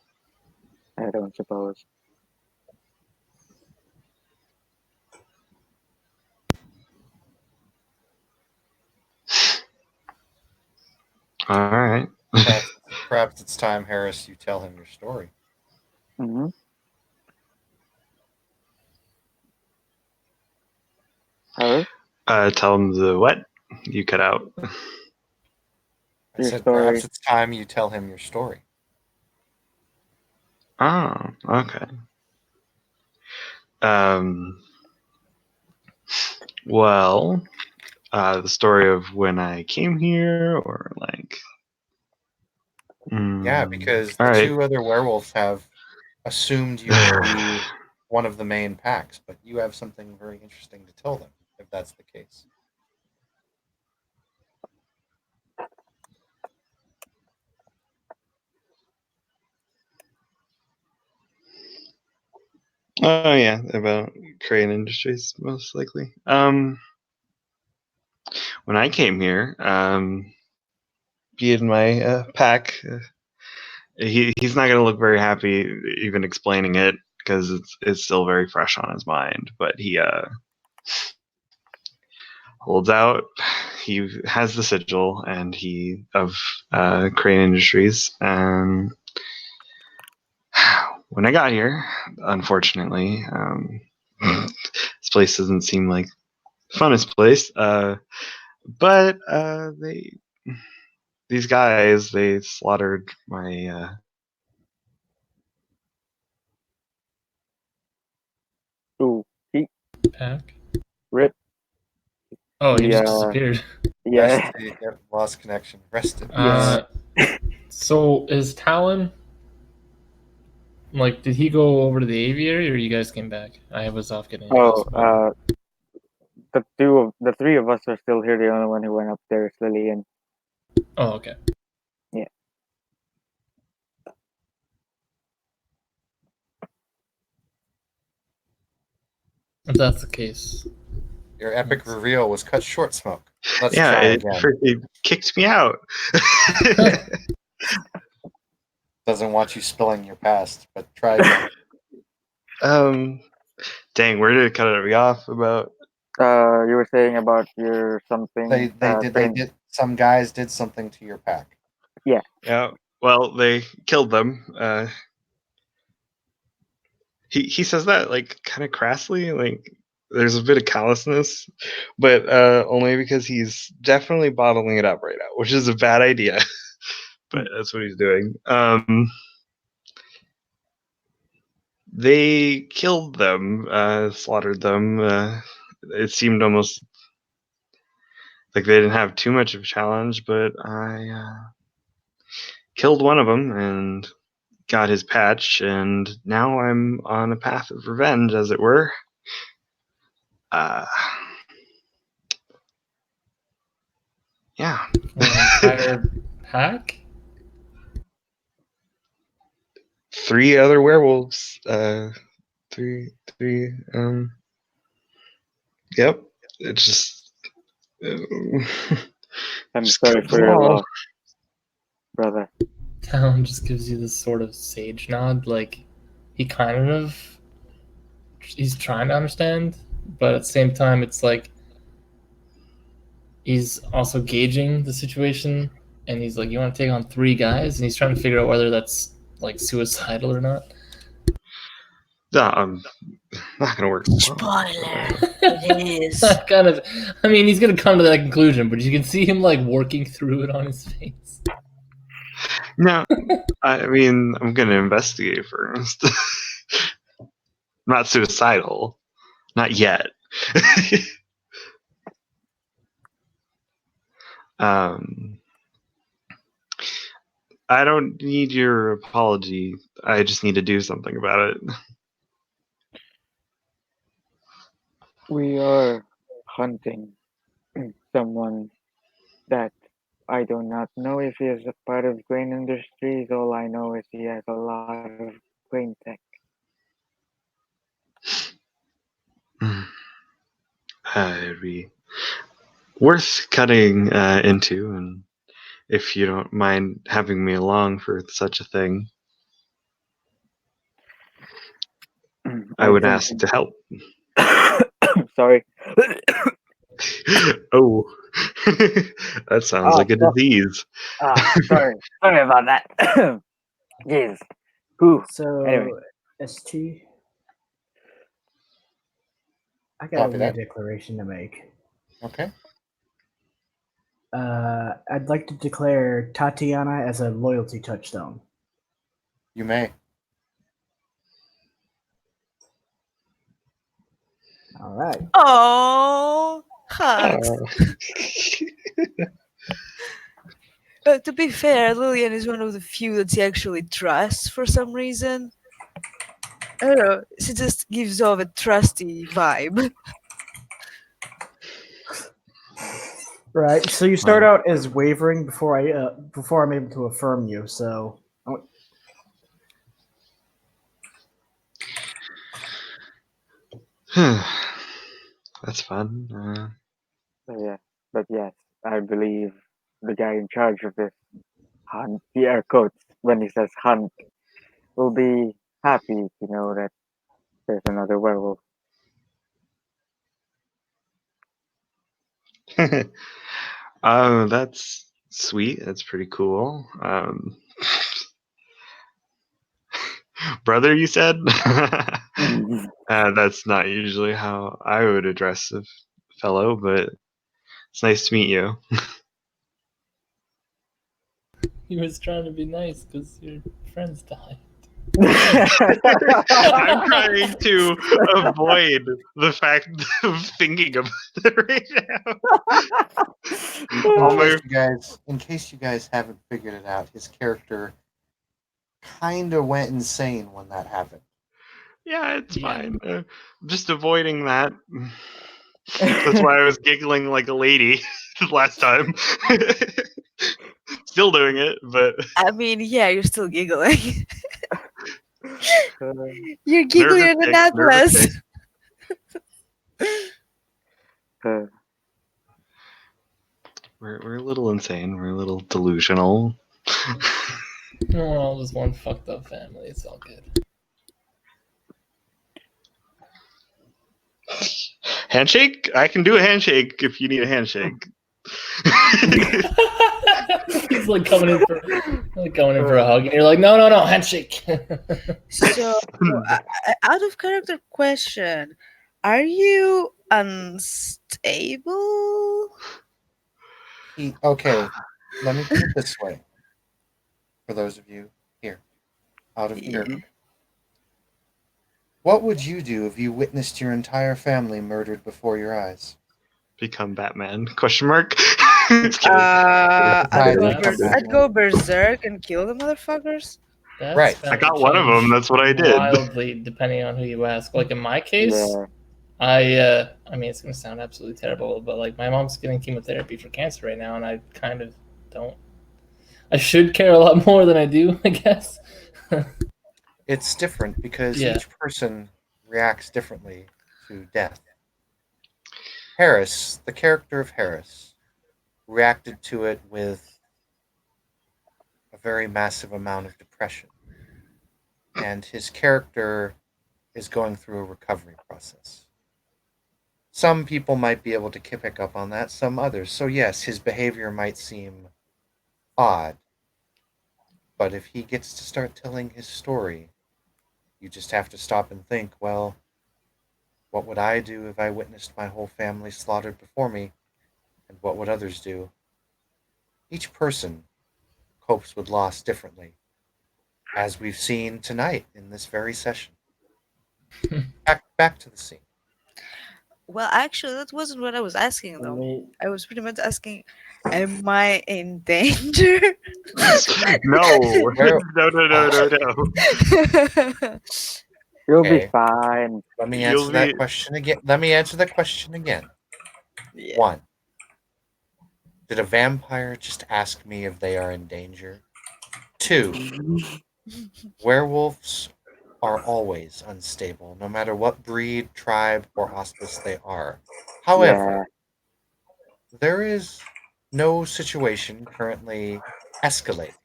I don't suppose.
All right.
Perhaps it's time, Harris, you tell him your story.
Mm-hmm. Harris?
Tell him the what? You cut out.
I
Your
said
story.
perhaps it's time you tell him your story.
Oh, okay. Well, the story of when I came here, or like.
Yeah, because
all
the
right.
two other werewolves have assumed you to be one of the main packs, but you have something very interesting to tell them, if that's the case.
Oh yeah, about Crane Industries, most likely. When I came here, he in my pack. He's not gonna look very happy even explaining it because it's still very fresh on his mind. But he holds out. He has the sigil and he of Crane Industries. And when I got here, unfortunately, this place doesn't seem like the funnest place. But these guys, they slaughtered my
Ooh, he
Pack.
rip.
Oh, he just
Yeah.
disappeared.
Yeah.
Lost connection. Rested.
So is Talon like? Did he go over to the aviary, or you guys came back? I was off getting.
Oh, the three of us are still here. The only one who went up there is Lillian.
Oh, okay.
Yeah.
If that's the case,
Your epic reveal was cut short, Smoke. Let's
yeah,
try
it
again.
freaking kicked me out.
Doesn't want you spilling your past, but try again.
Dang, where did it cut me off about?
You were saying about your something.
They did. Some guys did something to your pack.
Yeah. Well, they killed them. He says that like kind of crassly, like there's a bit of callousness, but only because he's definitely bottling it up right now, which is a bad idea. But that's what he's doing. They killed them, slaughtered them. It seemed almost like they didn't have too much of a challenge, but I killed one of them and got his patch, and now I'm on a path of revenge, as it were. Yeah.
an entire pack.
3 other werewolves. Three. Yep. It's just.
I'm
just
sorry
killed
for
them
your
all.
loss, brother.
Talon just gives you this sort of sage nod, like he's trying to understand, but at the same time, it's like he's also gauging the situation, and he's like, "You want to take on 3 guys?" And he's trying to figure out whether that's like suicidal or not.
No, I'm not gonna work.
Spoiler. It is.
Kind of. I mean, he's gonna come to that conclusion, but you can see him like working through it on his face.
No, I mean, I'm gonna investigate first. Not suicidal. Not yet. um, I don't need your apology. I just need to do something about it.
We are hunting someone that I do not know if he is a part of grain industries. All I know is he has a lot of grain tech.
It'd be worth cutting into, and if you don't mind having me along for such a thing, I would ask to help.
Sorry.
Oh, that sounds like a disease.
Sorry about that. Jeez. Whew.
So,
Anyway.
ST, I got
Copy
a
that.
weird declaration to make.
Okay.
I'd like to declare Tatiana as a loyalty touchstone.
You may.
All right.
Oh, hugs. To be fair, Lillian is one of the few that he actually trusts for some reason. I don't know. She just gives off a trusty vibe.
Right. So you start out as wavering before I'm able to affirm you. So
That's fun.
But yes, I believe the guy in charge of this hunt, the air quotes, when he says hunt, will be happy to know that there's another werewolf.
That's sweet. That's pretty cool. Brother, you said? That's not usually how I would address a fellow, but it's nice to meet you.
He was trying to be nice because your friends died.
I'm trying to avoid the fact of thinking about it right now.
In case you guys haven't figured it out, his character kind of went insane when that happened.
Yeah, it's fine. Just avoiding that. That's why I was giggling like a lady last time. Still doing it, but
I mean, yeah, you're still giggling. You're giggling in an atlas.
We're a little insane. We're a little delusional.
We're all just one fucked up family. It's all good.
Handshake? I can do a handshake if you need a handshake.
He's like going in for a hug, and you're like, no, handshake.
So, out of character question, are you unstable?
Okay, let me put it this way. For those of you here, out of character. What would you do if you witnessed your entire family murdered before your eyes?
Become Batman? Question mark.
I'd go berserk and kill the motherfuckers.
Right.
I got one of them. That's what I did.
Wildly, depending on who you ask. Like in my case, I mean, it's gonna sound absolutely terrible, but like my mom's getting chemotherapy for cancer right now, and I kind of don't. I should care a lot more than I do, I guess.
It's different because each person reacts differently to death. Harris, the character of Harris, reacted to it with a very massive amount of depression. And his character is going through a recovery process. Some people might be able to pick up on that, some others. So yes, his behavior might seem odd. But if he gets to start telling his story, you just have to stop and think, well, what would I do if I witnessed my whole family slaughtered before me? And what would others do? Each person copes with loss differently, as we've seen tonight in this very session. Back to the scene.
Well, actually, that wasn't what I was asking,
Let
though.
me-
I was pretty much asking, am I in danger?
No,
Where-
no, no, no, no, no.
You'll be
Okay.
fine.
Let me
You'll
answer that
be-
question again. Let me answer that question again.
Yeah.
1. Did a vampire just ask me if they are in danger? 2. Werewolves are always unstable, no matter what breed, tribe, or hospice they are. However, there is no situation currently escalating.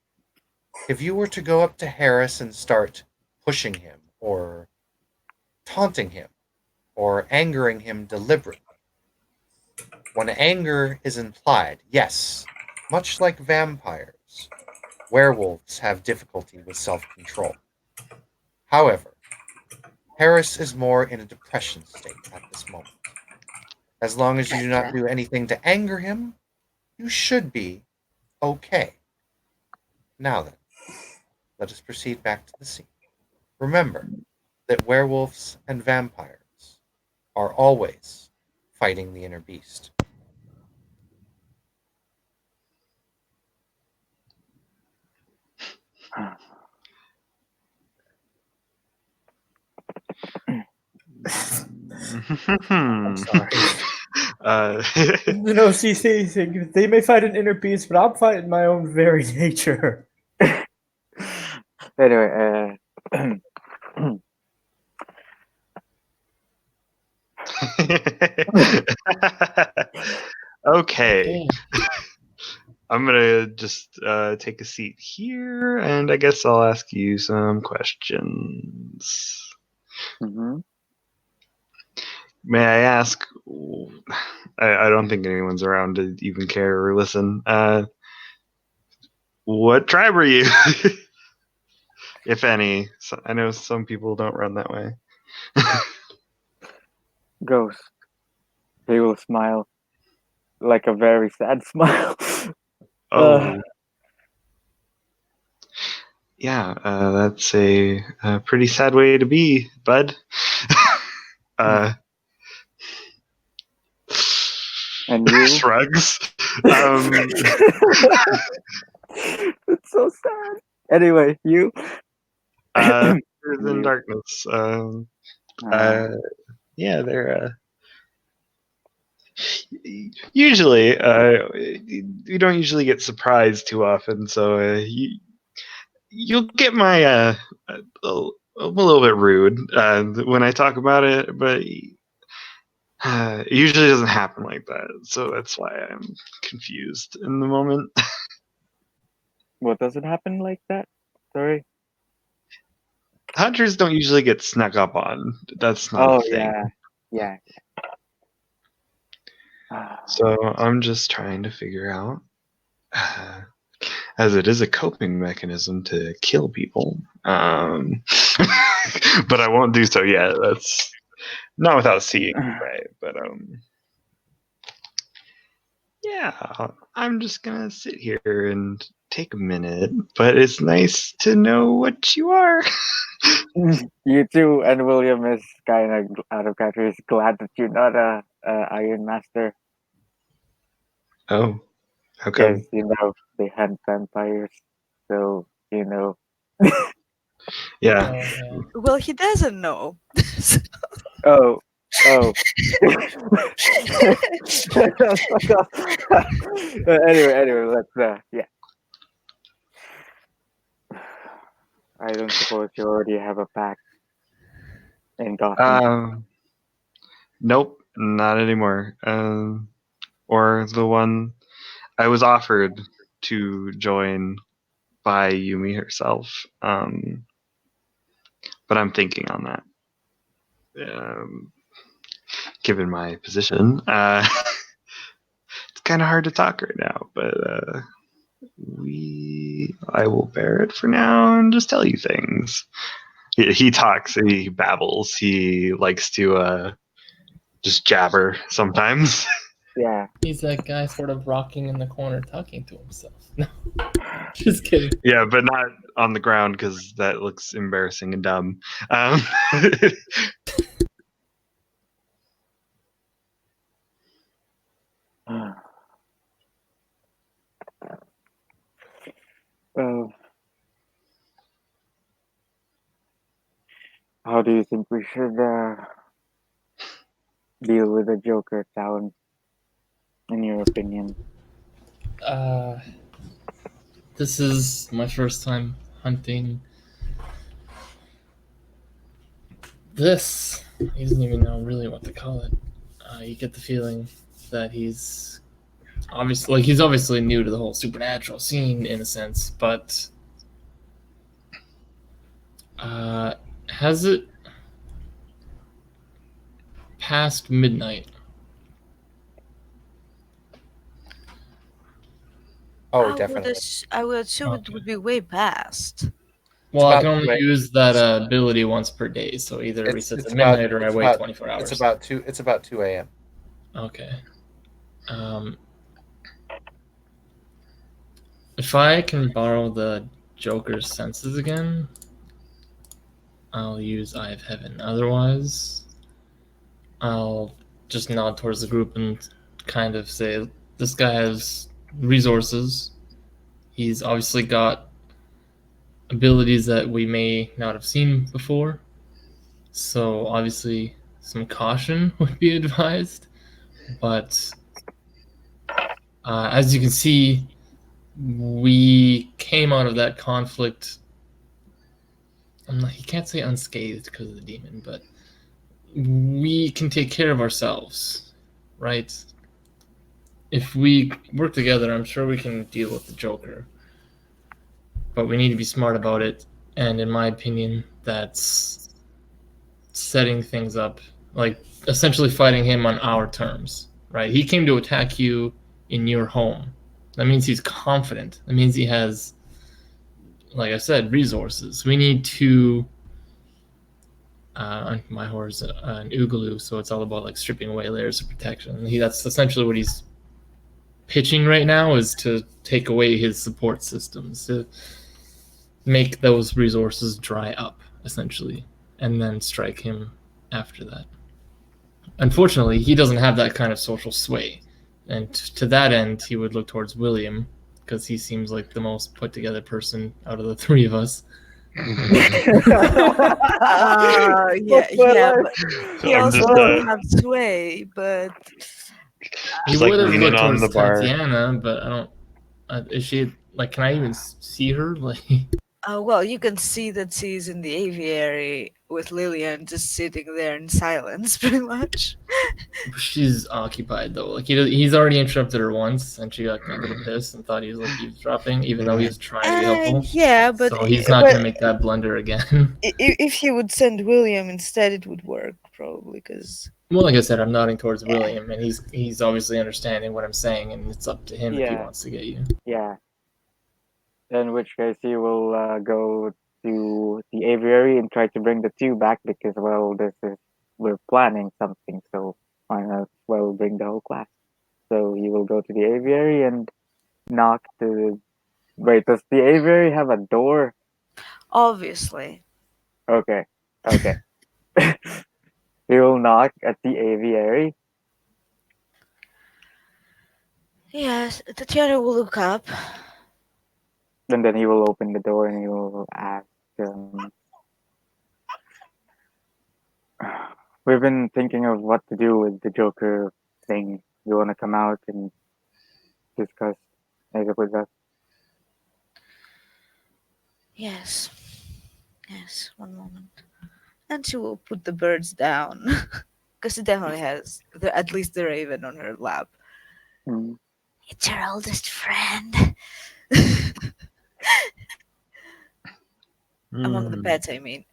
If you were to go up to Harris and start pushing him, or taunting him, or angering him deliberately, when anger is implied, yes, much like vampires, werewolves have difficulty with self-control. However, Harris is more in a depression state at this moment. As long as you do not
Gotcha.
do anything to anger him, you should be okay. Now then, let us proceed back to the scene. Remember that werewolves and vampires are always fighting the inner beast.
I'm sorry.
Uh,
No, see, they may fight an inner beast, but I'm fighting my own very nature.
Anyway,
okay. I'm gonna just take a seat here, and I guess I'll ask you some questions.
mhm.
May I ask? I don't think anyone's around to even care or listen. What tribe are you, if any? So, I know some people don't run that way.
Ghost. He will smile, like a very sad smile.
Oh, yeah, that's a pretty sad way to be, bud.
And you?
Shrugs.
It's so sad. Anyway, you?
Tears in
You.
Darkness. Yeah, they're usually you don't usually get surprised too often, so you'll get my a little bit rude when I talk about it, but it usually doesn't happen like that, so that's why I'm confused in the moment.
What doesn't happen like that? Sorry.
Hunters don't usually get snuck up on. That's not
Oh
a thing.
yeah.
So I'm just trying to figure out, as it is a coping mechanism to kill people, but I won't do so yet. That's not without seeing, right? But yeah, I'm just gonna sit here and take a minute. But it's nice to know what you are.
You too, and William is kind of out of character. He's glad that you're not a Iron Master,
Oh, how come?
because they hunt vampires. So
Yeah.
yeah.
Well, he doesn't know.
Oh. Anyway, let's yeah. I don't suppose you already have a pack in Gotham.
Nope, not anymore. Or the one I was offered to join by Yumi herself. But I'm thinking on that. Given my position, it's kind of hard to talk right now, but I will bear it for now and just tell you things. He talks, he babbles, he likes to just jabber sometimes.
Yeah.
He's that guy sort of rocking in the corner talking to himself. No, just kidding.
Yeah, but not on the ground because that looks embarrassing and dumb.
Well, how do you think we should deal with the Joker, Talon? In your opinion?
This is my first time hunting this. He doesn't even know really what to call it. You get the feeling that he's obviously new to the whole supernatural scene in a sense, but has it past midnight?
Oh, definitely.
I would assume it would be way past.
Well, I
about
can only
right.
use that ability once per day, so either it resets at
about-
midnight or I
it's
wait
about-
24 hours.
It's about 2 a.m.
Okay. If I can borrow the Joker's senses again, I'll use Eye of Heaven. Otherwise, I'll just nod towards the group and kind of say, this guy has resources. He's obviously got abilities that we may not have seen before. So obviously some caution would be advised. But as you can see, we came out of that conflict. You can't say unscathed because of the demon, but we can take care of ourselves, right? If we work together, I'm sure we can deal with the Joker. But we need to be smart about it. And in my opinion, that's setting things up, like essentially fighting him on our terms, right? He came to attack you in your home. That means he's confident. That means he has, like I said, resources. We need to. My horse, an Oogaloo, so it's all about like stripping away layers of protection. That's essentially what he's pitching right now, is to take away his support systems, to make those resources dry up, essentially, and then strike him after that. Unfortunately, he doesn't have that kind of social sway, and to that end, he would look towards William, because he seems like the most put together person out of the three of us.
Yeah, but he
I'm
also
just,
doesn't have sway, but
He
Just, like,
would have
leaning
looked
on
towards
the bar.
Tatiana, but I don't. Is she like? Can I even see her? Like,
well, you can see that she's in the aviary with Lillian just sitting there in silence, pretty much.
she's occupied though. Like he's already interrupted her once, and she got a little pissed and thought he was like eavesdropping, even though he was trying to be helpful.
Yeah, but
So he's not gonna make that blunder again.
if he would send William instead, it would work probably because.
Well, like I said, I'm nodding towards William, and he's obviously understanding what I'm saying, and it's up to him if he
Yeah.
wants to get you.
Yeah. In which case, you will go to the aviary and try to bring the two back because, well, we're planning something, so why not? Well, bring the whole class. So you will go to the aviary and knock the. Wait, does the aviary have a door?
Obviously.
Okay. Okay. You will knock at the aviary.
Yes, Tatiana will look up.
And then he will open the door and he will ask, we've been thinking of what to do with the Joker thing. You want to come out and discuss it with us?
Yes. Yes, one moment. And she will put the birds down. Because she definitely has at least the raven on her lap.
Mm.
It's her oldest friend. Among the pets, I mean.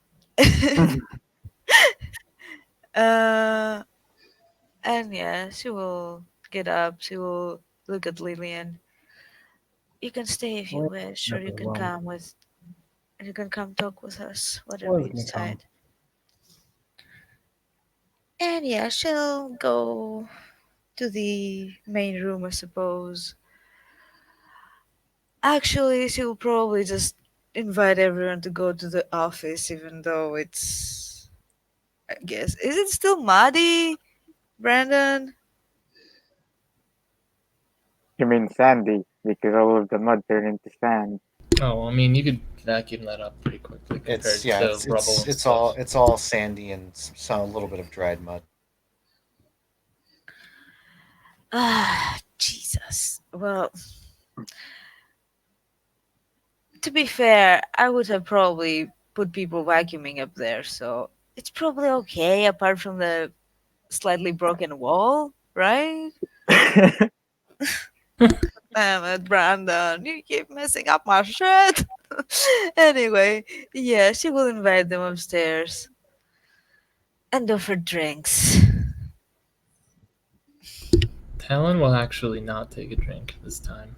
And yeah, she will get up. She will look at Lillian. You can stay if you wish, or you can come with. You can come talk with us, whatever you decide. And yeah, she'll go to the main room, I suppose. Actually, she will probably just invite everyone to go to the office, even though it's. I guess. Is it still muddy, Brandon?
You mean sandy, because all of the mud turned into sand.
Oh, I mean, you could vacuum that up pretty quickly compared
It's
to rubble and
it's
stuff.
all sandy and some a little bit of dried mud.
Ah, Jesus. Well, to be fair, I would have probably put people vacuuming up there, so it's probably okay apart from the slightly broken wall, right? Damn it, Brandon. You keep messing up my shit. Anyway, yeah, she will invite them upstairs and offer drinks.
Talon will actually not take a drink this time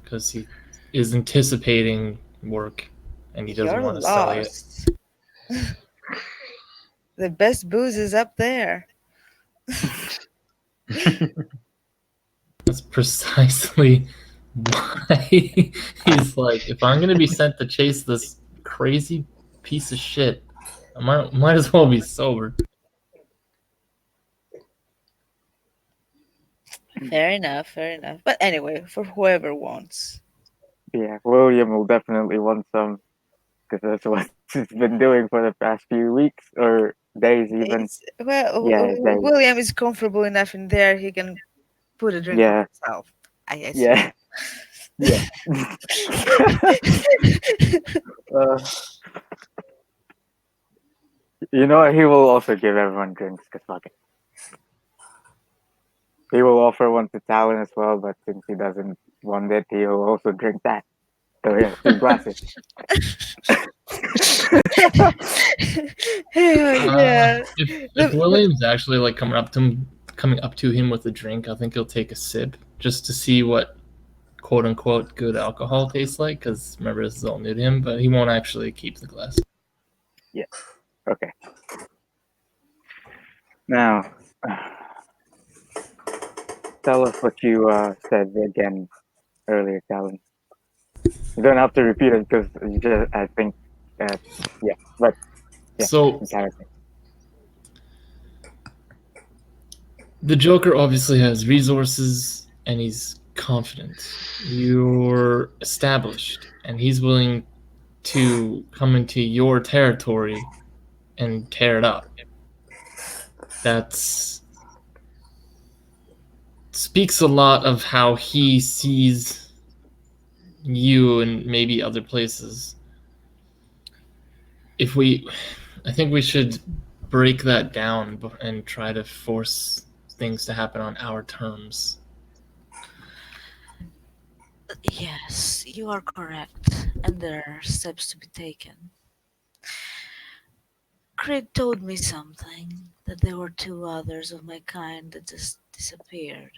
because he is anticipating work and he doesn't
You're
want to sell it.
lost. The best booze is up there.
That's precisely why he's like, if I'm gonna be sent to chase this crazy piece of shit, I might as well be sober.
Fair enough, fair enough. But anyway, for whoever wants.
Yeah, William will definitely want some, because that's what he's been doing for the past few weeks or days even. Yeah, days.
William is comfortable enough in there, he can put a drink
Yeah.
on himself. I guess.
Yeah. Yeah. You know what? He will also give everyone drinks, because fuck it. He will offer one to Talon as well, but since he doesn't want it, he will also drink that. So yeah, 2 glasses.
Yeah.
If William's actually like coming up to him with a drink, I think he'll take a sip just to see what quote unquote good alcohol tastes like. Because remember, this is all new to him, but he won't actually keep the glass.
Yeah. Okay. Now, tell us what you said again earlier, Talon. You don't have to repeat it because you just, I think, yeah, but yeah,
So
in character.
the Joker obviously has resources and he's confident. You're established, and he's willing to come into your territory and tear it up. That's speaks a lot of how he sees you and maybe other places. I think we should break that down and try to force things to happen on our terms.
Yes, you are correct, and there are steps to be taken. Creed told me something, that there were 2 others of my kind that just disappeared.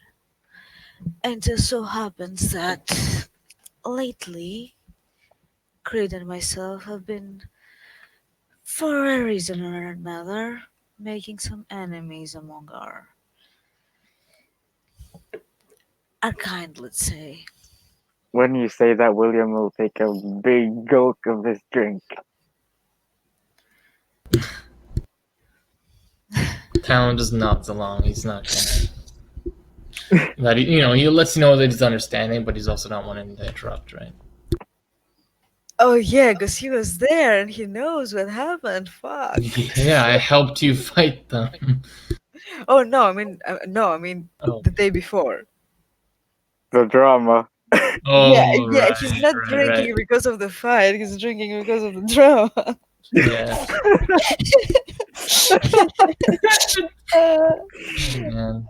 And just so happens that lately, Creed and myself have been, for a reason or another, making some enemies among our kind, let's say.
When you say that, William will take a big gulp of this drink.
Talon just nods along. He's not gonna. That he lets you know that he's understanding, but he's also not wanting to interrupt, right?
Oh yeah, because he was there and he knows what happened. Fuck.
Yeah, I helped you fight them.
Oh no, I mean,
Oh.
the day before.
The drama.
Oh,
Yeah,
right,
he's not
right,
drinking
right.
because of the fight. He's drinking because of the drama.
Yeah,
Uh,
man.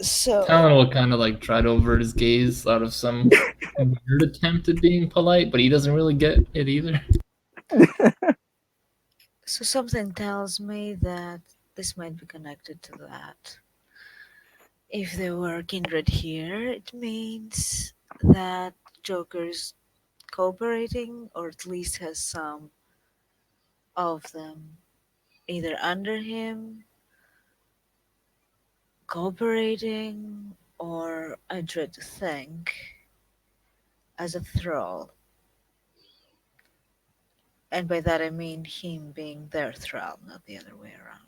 so
Talon will kind of like try to avert his gaze out of some weird attempt at being polite, but he doesn't really get it either.
so something tells me that this might be connected to that. If there were kindred here, it means that Joker's cooperating, or at least has some of them either under him cooperating, or I dread to think, as a thrall. And by that I mean him being their thrall, not the other way around.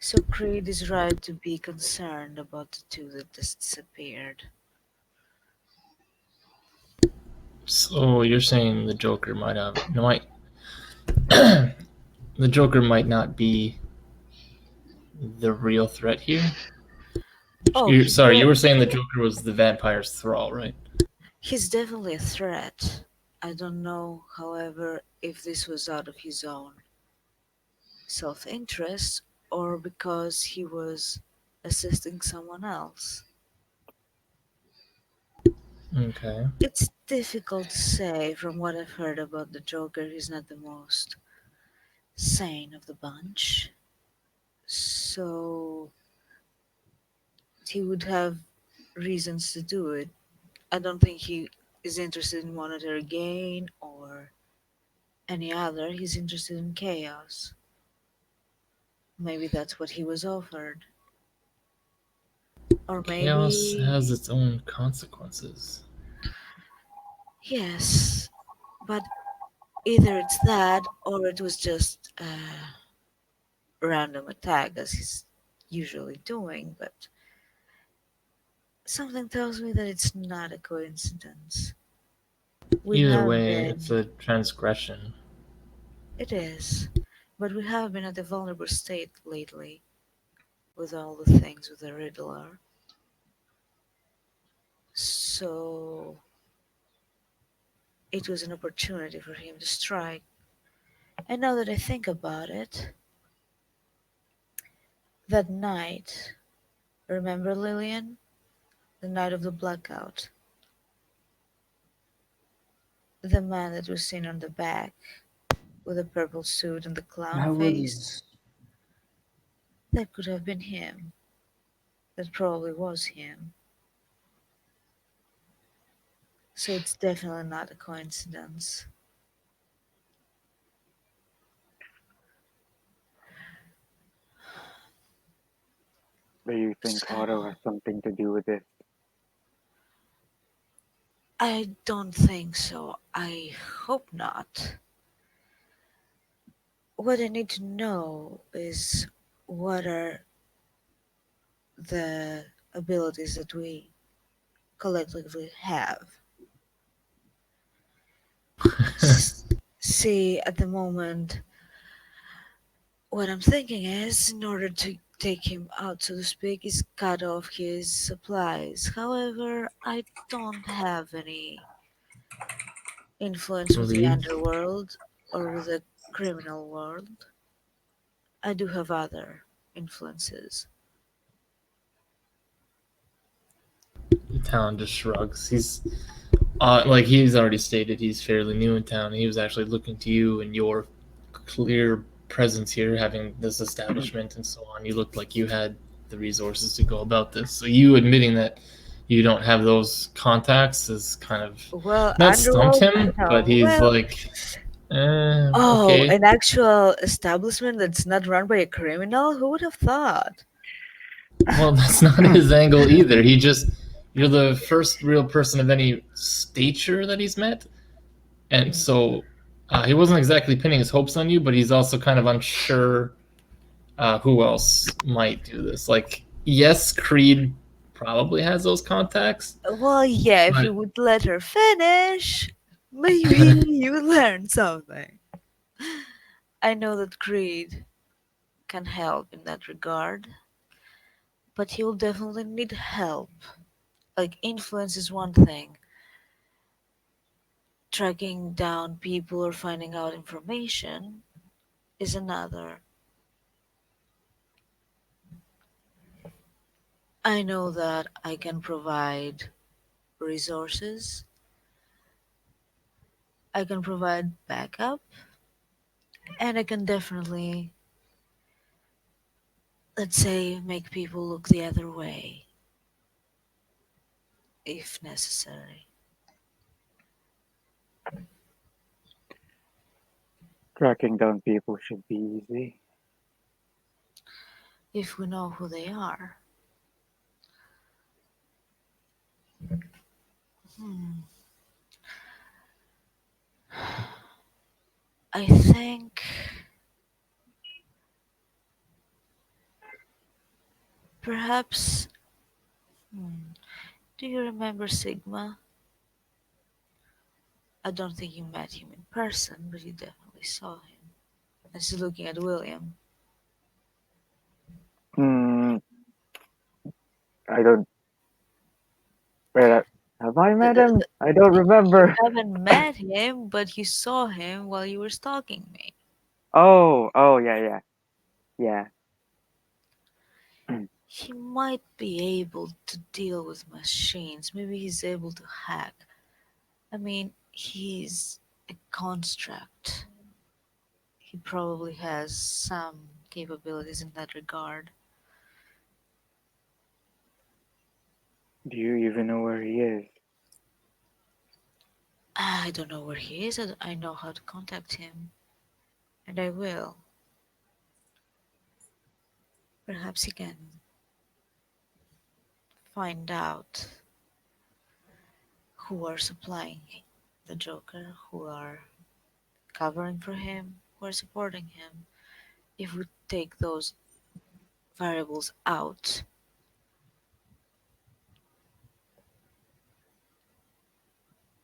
So Creed is right to be concerned about the two that disappeared.
So you're saying the Joker the Joker might not be the real threat here?
Oh,
Sorry, you were saying the Joker was the vampire's thrall, right?
he's definitely a threat. I don't know, however, if this was out of his own self-interest or because he was assisting someone else.
Okay.
It's difficult to say. From what I've heard about the Joker, he's not the most sane of the bunch. So he would have reasons to do it. I don't think he is interested in monetary gain or any other. He's interested in chaos. Maybe that's what he was offered. Or
Chaos
maybe.
has its own consequences.
Yes, but either it's that or it was just a random attack as he's usually doing, but something tells me that it's not a coincidence. We
Either
have
way,
been.
it's a transgression.
It is. But we have been at a vulnerable state lately with all the things with the Riddler. So it was an opportunity for him to strike. And now that I think about it, that night, remember Lillian? The night of the blackout. The man that was seen on the back with the purple suit and the clown
That
face.
was
That could have been him. That probably was him. So it's definitely not a coincidence.
Do you think Otto has something to do with this?
I don't think so. I hope not. What I need to know is what are the abilities that we collectively have. See, at the moment, what I'm thinking is, in order to take him out, so to speak, is cut off his supplies. However, I don't have any influence with the
Leads.
underworld or with the criminal world. I do have other influences.
Talon just shrugs. He's he's already stated he's fairly new in town. He was actually looking to you and your clear presence here, having this establishment and so on. You looked like you had the resources to go about this. So you admitting that you don't have those contacts is kind of
Well,
not stumped
underworld,
him,
no.
but he's
Well,
like,
oh,
okay.
an actual establishment that's not run by a criminal? Who would have thought?
Well, that's not his angle either. You're the first real person of any stature that he's met. And so he wasn't exactly pinning his hopes on you, but he's also kind of unsure who else might do this. Like, yes, Creed probably has those contacts.
Well, yeah, if
But-
you would let her finish, maybe you would learn something. I know that Creed can help in that regard, but he'll definitely need help. Like, influence is one thing, tracking down people or finding out information is another. I know that I can provide resources, I can provide backup, and I can definitely, let's say, make people look the other way if necessary.
Tracking down people should be easy.
If we know who they are. Hmm. I think perhaps. Do you remember Sigma? I don't think you met him in person, but you definitely saw him. And she's looking at William.
Hmm. I don't. Wait, have I met him? I don't remember.
You haven't met him, but you saw him while you were stalking me.
Oh, yeah.
He might be able to deal with machines. Maybe he's able to hack. I mean, he's a construct. He probably has some capabilities in that regard.
Do you even know where he is?
I don't know where he is. I know how to contact him. And I will. Perhaps he can find out who are supplying the Joker, who are covering for him, who are supporting him. If we take those variables out,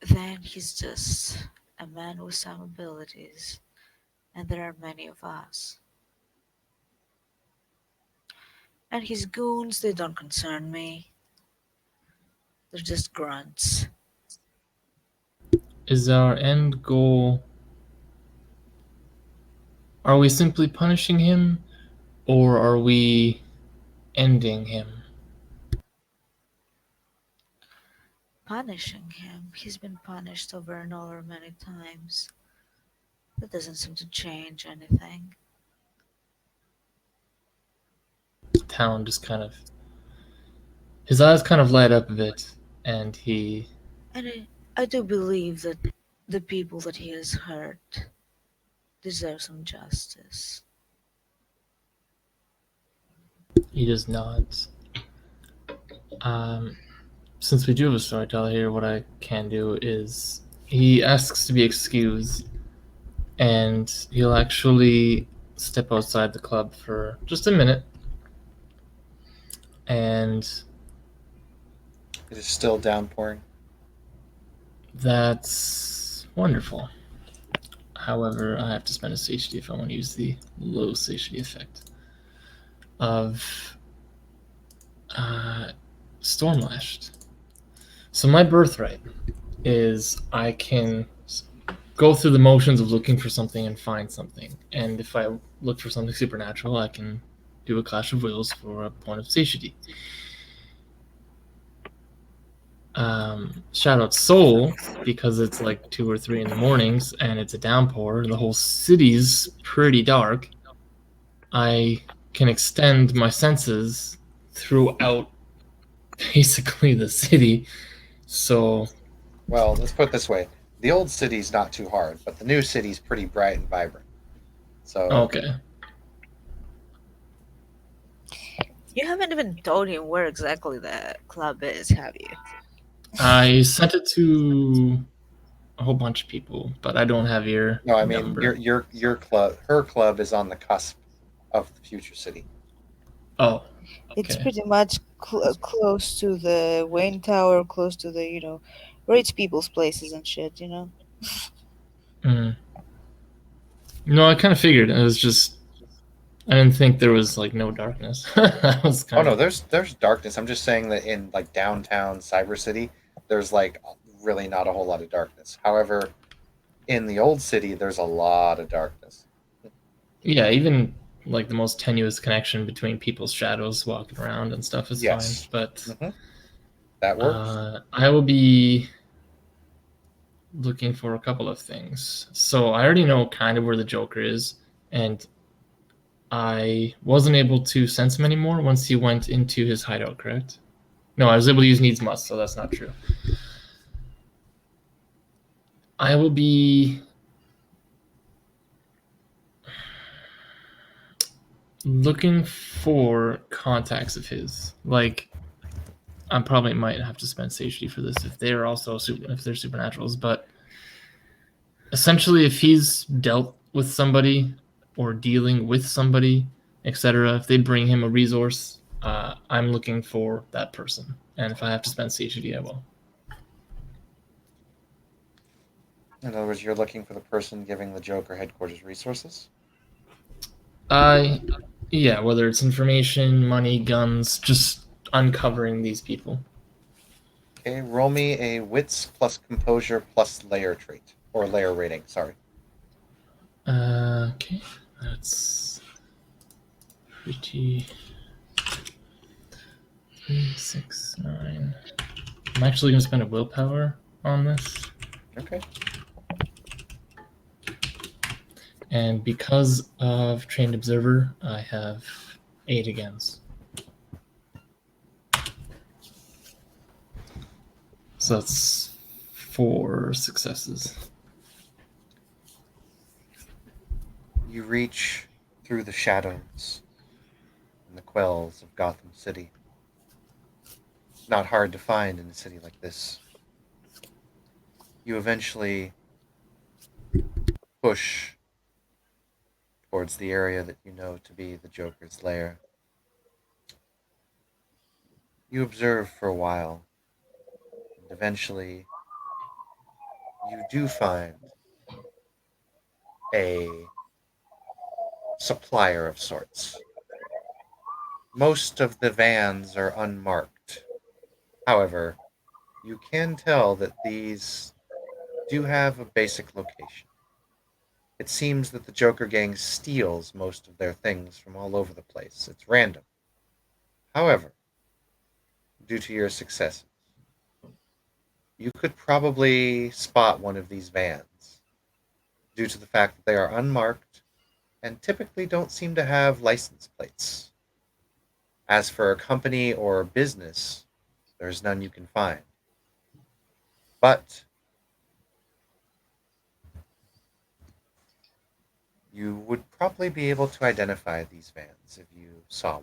then he's just a man with some abilities, and there are many of us. And his goons, they don't concern me. They're just grunts.
Is our end goal? Are we simply punishing him, or are we ending him?
Punishing him. He's been punished over and over many times. That doesn't seem to change anything.
Town just kind of, his eyes kind of light up a bit, and he
And I do believe that the people that he has hurt deserve some justice.
just nods. Since we do have a storyteller here, what I can do is he asks to be excused, and he'll actually step outside the club for just a minute. And
It is still downpouring.
that's wonderful. However, I have to spend a satiety if I want to use the low satiety effect of Stormlashed. So my birthright is I can go through the motions of looking for something and find something. And if I look for something supernatural, I can do a Clash of Wills for a point of satiety. Shadowed Soul, because it's like 2 or 3 in the mornings and it's a downpour and the whole city's pretty dark, I can extend my senses throughout basically the city. So,
Well, let's put it this way: the old city's not too hard, but the new city's pretty bright and vibrant. So
okay.
You haven't even told him where exactly the club is, have you?
I sent it to a whole bunch of people, but I don't have your
no, I mean
number.
your club, her club is on the cusp of the future city.
Oh,
It's
okay.
pretty much close to the Wayne Tower, close to the, rich people's places and shit,
Mm. No, I kind of figured. It was just I didn't think there was like no darkness. I was
Oh
kind
no,
of
there's darkness. I'm just saying that in like downtown Cyber City, there's like really not a whole lot of darkness. However, in the old city, there's a lot of darkness.
yeah. Even like the most tenuous connection between people's shadows walking around and stuff is
Yes.
fine. But
Mhm. That works.
I will be looking for a couple of things. So I already know kind of where the Joker is, and I wasn't able to sense him anymore once he went into his hideout, correct? No, I was able to use Needs Must, so that's not true. I will be looking for contacts of his. Like, I probably might have to spend safety for this if they're also if they're supernaturals. But essentially, if he's dealt with somebody or dealing with somebody, etc., if they bring him a resource, I'm looking for that person. And if I have to spend safety, I will.
In other words, you're looking for the person giving the Joker headquarters resources?
Yeah, whether it's information, money, guns, just uncovering these people.
Okay, roll me a wits plus composure plus layer trait. Or layer rating, sorry.
Okay, that's pretty. 3, 6, 9. I'm actually going to spend a willpower on this.
Okay.
And because of Trained Observer, I have 8 against. So that's 4 successes.
You reach through the shadows and the quells of Gotham City. Not hard to find in a city like this. You eventually push towards the area that you know to be the Joker's lair. You observe for a while, and eventually you do find a supplier of sorts. Most of the vans are unmarked. However, you can tell that these do have a basic location. It seems that the Joker gang steals most of their things from all over the place. It's random. However, due to your successes, you could probably spot one of these vans due to the fact that they are unmarked and typically don't seem to have license plates. As for a company or business, there's none you can find. But you would probably be able to identify these vans if you saw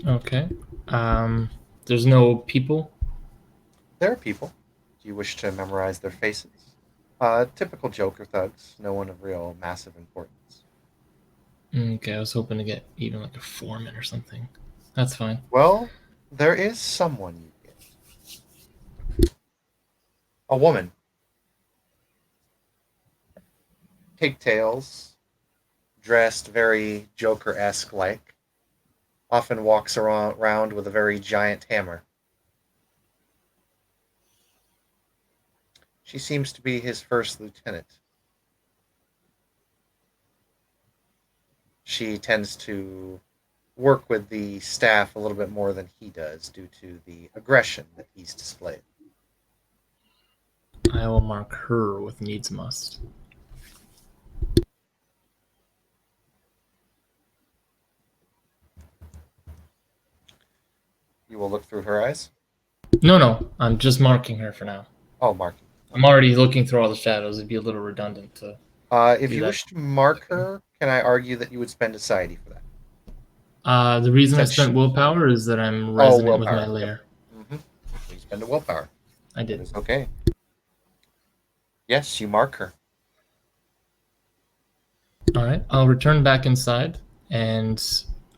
one.
Okay. There's no people.
There are people. Do you wish to memorize their faces? Typical Joker thugs, no one of real massive importance.
Okay, I was hoping to get even like a foreman or something. That's fine.
Well, there is someone you get. A woman. Pigtails, dressed very Joker-esque like, often walks around with a very giant hammer. She seems to be his first lieutenant. She tends to work with the staff a little bit more than he does due to the aggression that he's displayed.
I will mark her with needs must.
You will look through her eyes?
No, I'm just marking her for now.
Oh, marking.
I'm already looking through all the shadows. It'd be a little redundant to.
If you wish to mark her, can I argue that you would spend a society for that?
The reason I
Since
spent
she-
willpower is that I'm resonant with my
willpower,
lair.
Mm-hmm. You spend a willpower.
I
That
did.
is okay. Yes, you mark her.
All right, I'll return back inside and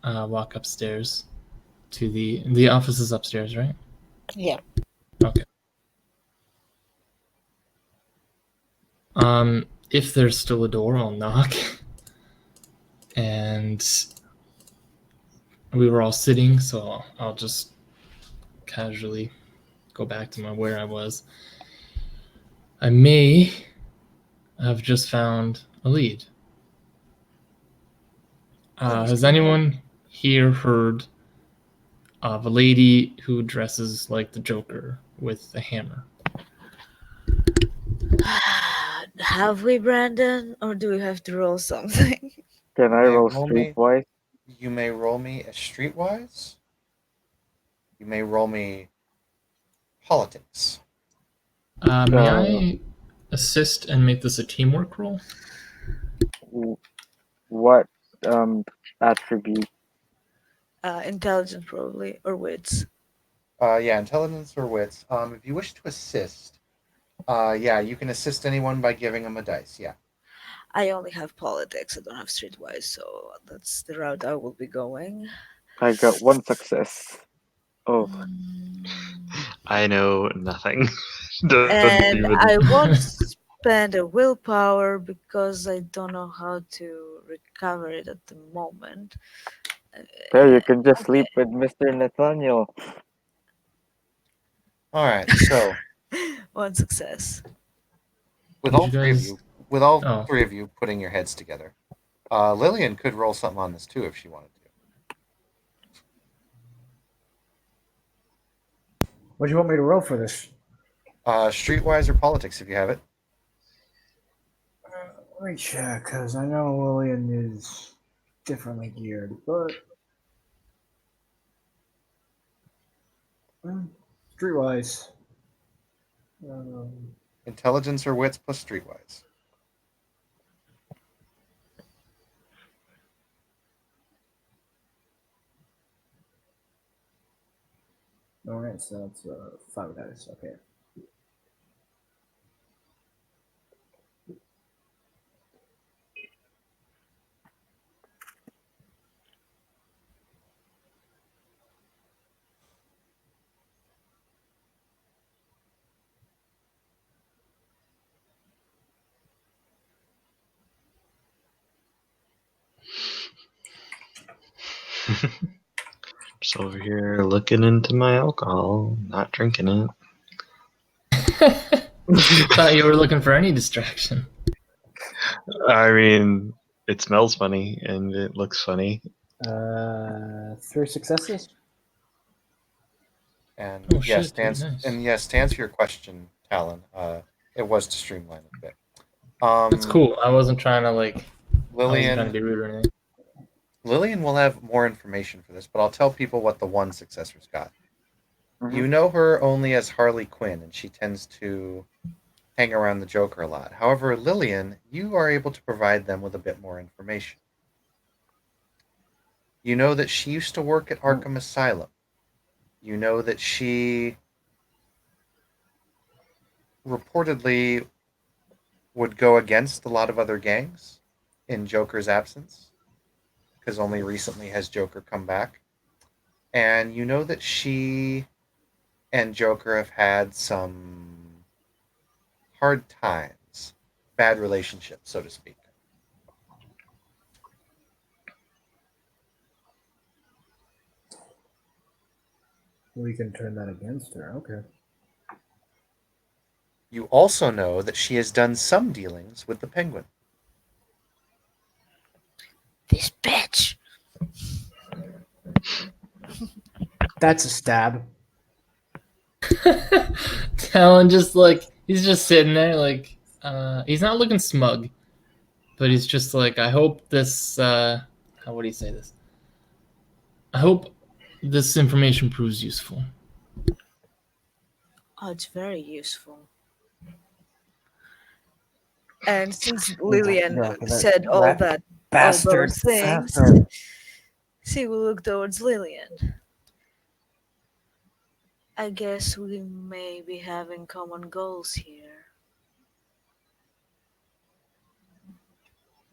walk upstairs to the office is upstairs, right?
Yeah.
Okay. If there's still a door, I'll knock. And we were all sitting, so I'll just casually go back to where I was. I may have just found a lead. Has anyone here heard of a lady who dresses like the Joker with a hammer?
Have we, Brandon, or do we have to roll something?
Can I
Yeah,
roll
roll me.
streetwise?
You may roll me a streetwise. You may roll me politics.
May I assist and make this a teamwork roll?
What attribute.
Intelligence probably or wits.
Yeah, intelligence or wits. If you wish to assist, yeah, you can assist anyone by giving them a dice. Yeah.
I only have politics. I don't have streetwise, so that's the route I will be going.
I got 1 success. Oh,
Mm.
I know nothing. Doesn't
And
even.
I won't spend a willpower because I don't know how to recover it at the moment.
there you can just
Okay.
sleep with Mr. Nathaniel.
All right. So
1 success.
with
Did
all
you
three of
guys-
you, with all
Oh.
three of you putting your heads together, Lillian could roll something on this too if she wanted to.
What do you want me to roll for this?
Streetwise or politics if you have it.
Let me check, because I know Lillian is differently geared, but streetwise.
Intelligence or wits plus streetwise.
Alright, so that's 5 dice. Okay.
Just over here looking into my alcohol, not drinking it.
Thought you were looking for any distraction.
I mean, it smells funny and it looks funny.
3 successes.
And
Oh,
yes,
shit, dude, nice.
to answer your question, Talon, it was to streamline it a bit.
That's cool. I wasn't trying to I wasn't trying to
Lillian
be rude or anything.
Lillian will have more information for this, but I'll tell people what the one successor's got.
Mhm.
You know her only as Harley Quinn, and she tends to hang around the Joker a lot. However, Lillian, you are able to provide them with a bit more information. You know that she used to work at Arkham Asylum. You know that she reportedly would go against a lot of other gangs in Joker's absence, because only recently has Joker come back. And you know that she and Joker have had some hard times, bad relationships, so to speak.
We can turn that against her. Okay.
You also know that she has done some dealings with the Penguin.
This bitch.
That's a stab.
Talon just he's just sitting there he's not looking smug, but he's just I hope this how would he say this? I hope this information proves useful.
Oh, it's very useful. And since Lillian
Look, that
said all
rat
that,
Bastard.
all those things,
Faster.
she will look towards Lillian. I guess we may be having common goals here.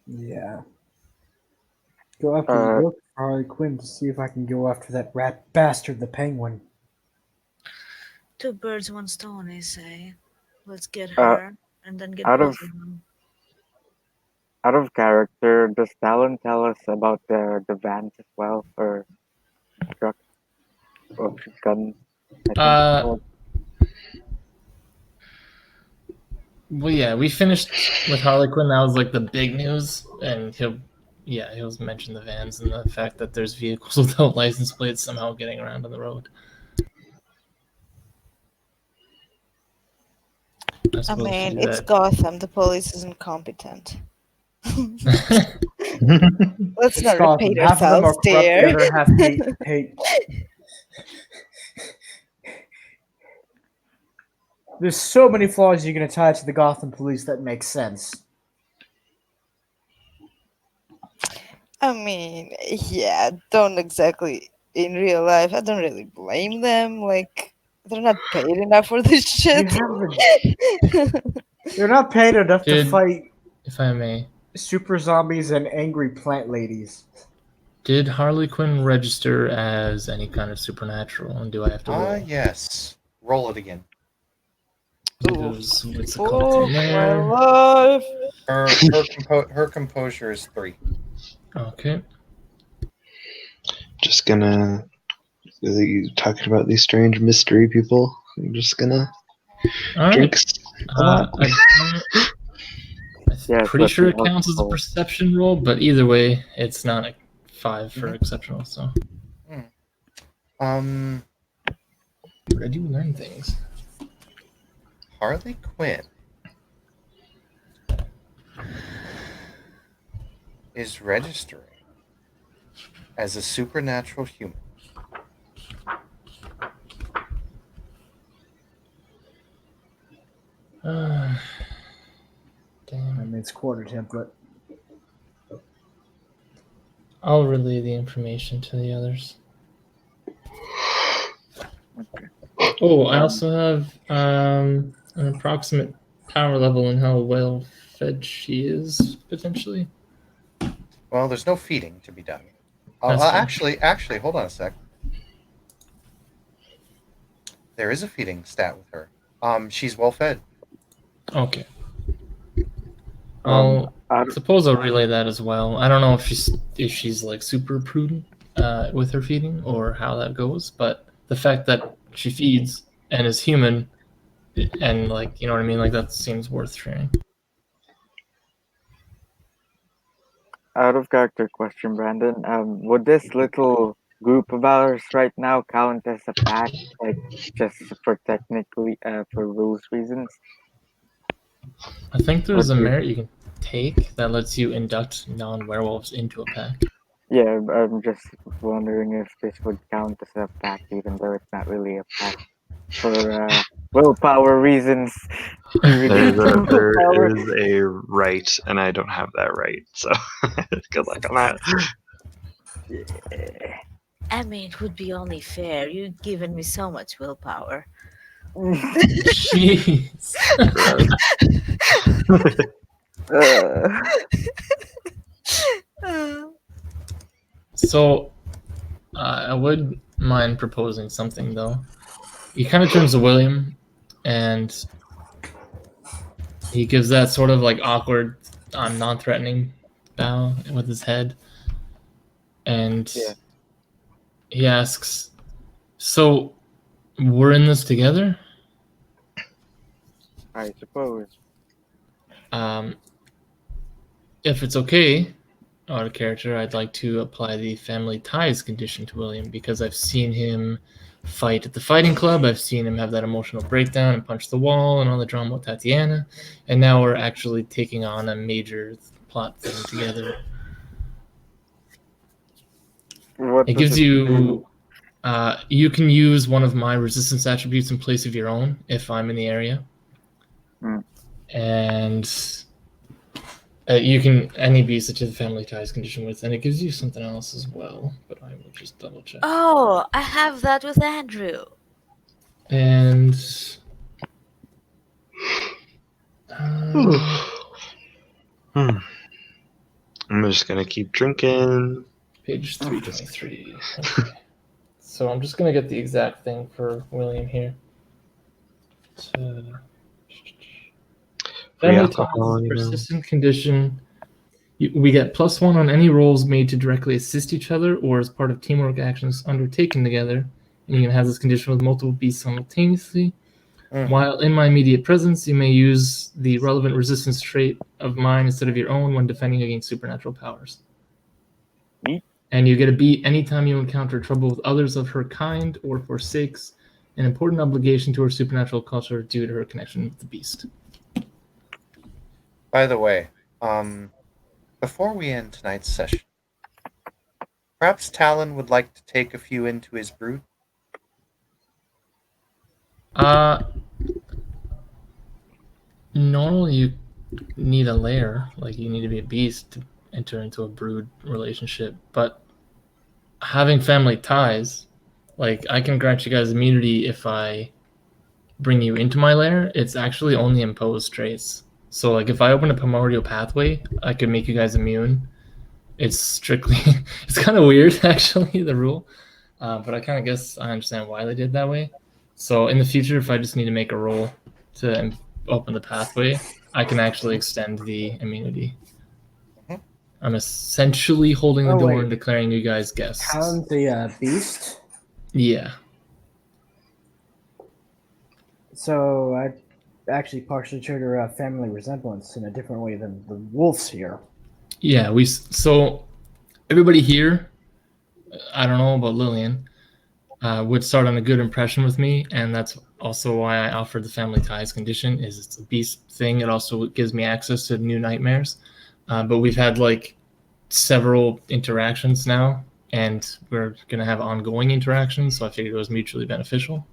Yeah. Go after
Uh,
the book for Harley Quinn to see if I can go after that rat bastard, the Penguin.
2 birds, 1 stone, I say. Let's get
Uh,
her and then get
out
both
of-
of them.
Out of character, does Talon tell us about the vans as well, or truck, or gun? I think.
Well, yeah, we finished with Harley Quinn. That was the big news, and he'll mention the vans and the fact that there's vehicles without license plates somehow getting around on the road.
I
suppose we
mean,
do
it's
that.
Gotham. The police is incompetent. Let's
It's
not
Gotham.
repeat
Half of them are
ourselves,
corrupt, the
dear.
other half hate. There's so many flaws you can attach to the Gotham police that make sense.
I mean, yeah, don't exactly in real life. I don't really blame them. Like, they're not paid enough for this shit.
They're not paid enough to
Did-
fight
If I may,
super zombies and angry plant ladies.
did Harley Quinn register as any kind of supernatural, and do I have to roll?
Yes. Roll it again.
Because what's it
Oh
called?
my
There.
life!
Her composure is 3.
Okay.
Just gonna. You talking about these strange mystery people? I'm just gonna
All
drink
right.
a lot.
I'm
Yeah,
pretty
it's
sure
what
it
the
counts as a
alcohol-
perception roll, but either way, it's not a 5 for exceptional. So
Um,
I do learn things.
Harley Quinn is registering as a supernatural human.
Damn.
And it's quarter template.
I'll relay the information to the others. Oh, I also have an approximate power level and how well fed she is, potentially.
Well, there's no feeding to be done.
That's fair.
Actually, hold on a sec. There is a feeding stat with her. She's well fed.
Okay.
Um,
I'll
I-
suppose I'll relay that as well. I don't know if she's like super prudent with her feeding or how that goes, but the fact that she feeds and is human and like you know what I mean, like that seems worth sharing.
Out of character question, Brandon. Would this little group of ours right now count as a pack, like just for for rules reasons?
I think there's a
Okay.
merit you can take that lets you induct non-werewolves into a pack.
Yeah, I'm just wondering if this would count as a pack, even though it's not really a pack for willpower reasons. You reduce the willpower.
There is a right, and I don't have that right, so good luck on that.
I mean, it would be only fair. You've given me so much willpower.
Jeez.
Uh,
So, I would mind proposing something though. He kind of turns to William, and he gives that sort of like awkward, non-threatening bow with his head, and
Yeah.
he asks, "So, we're in this together?"
I suppose.
If it's okay, out of character, I'd like to apply the family ties condition to William because I've seen him fight at the fighting club. I've seen him have that emotional breakdown and punch the wall and all the drama with Tatiana. And now we're actually taking on a major plot thing together.
What
It
does
gives you you can use one of my resistance attributes in place of your own if I'm in the area.
Hmm.
And you can any beast that you have the family ties condition with, and it gives you something else as well, but I will just double check.
Oh, I have that with Andrew.
And
I'm just gonna keep drinking.
page 323. Okay. So I'm just gonna get the exact thing for William here. Family
alcohol,
ties,
you know.
persistent condition. We get +1 on any rolls made to directly assist each other or as part of teamwork actions undertaken together. And you can have this condition with multiple beasts simultaneously. While in my immediate presence, you may use the relevant resistance trait of mine instead of your own when defending against supernatural powers.
Neat.
And you get a beat anytime you encounter trouble with others of her kind or forsakes an important obligation to her supernatural culture due to her connection with the beast.
By the way, before we end tonight's session, perhaps Talon would like to take a few into his brood.
Normally you need a lair, like you need to be a beast enter into a brood relationship. But having family ties, like I can grant you guys immunity if I bring you into my lair. It's actually only imposed traits. So like if I open a primordial pathway, I could make you guys immune. It's strictly it's kind of weird actually, the rule. But I kind of guess I understand why they did that way. So in the future, if I just need to make a roll to open the pathway, I can actually extend the immunity.
Mhm.
I'm essentially holding the
Oh,
door
wait.
and declaring you guys guests.
Hound the beast.
Yeah.
So I actually partially showed her a family resemblance in a different way than the wolves here.
Yeah, so everybody here, I don't know about Lillian, would start on a good impression with me, and that's also why I offered the family ties condition. Is it's a beast thing. It also gives me access to new nightmares, but we've had like several interactions now, and we're gonna have ongoing interactions. So I figured it was mutually beneficial.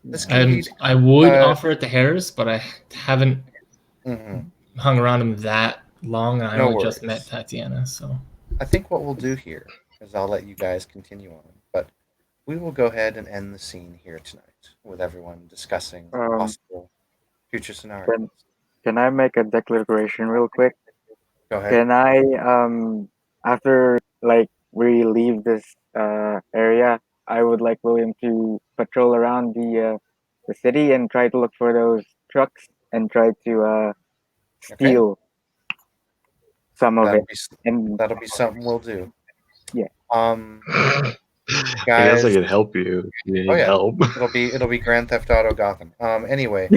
This can
And
be.
I would
uh,
offer it to Harris, but I haven't
Mhm.
hung around him that long, and I
No
only just
worries.
met Tatiana. So
I think what we'll do here is I'll let you guys continue on, but we will go ahead and end the scene here tonight with everyone discussing possible future scenarios.
Can I make a declaration real quick?
Go ahead.
Can I after like we leave this area, I would like William to patrol around the city and try to look for those trucks and try to steal some of
That'll
it.
be
And
that'll be something we'll do.
Yeah.
I
Guys.
guess I could help you if you need
Oh, yeah.
help.
It'll be Grand Theft Auto Gotham. Anyway,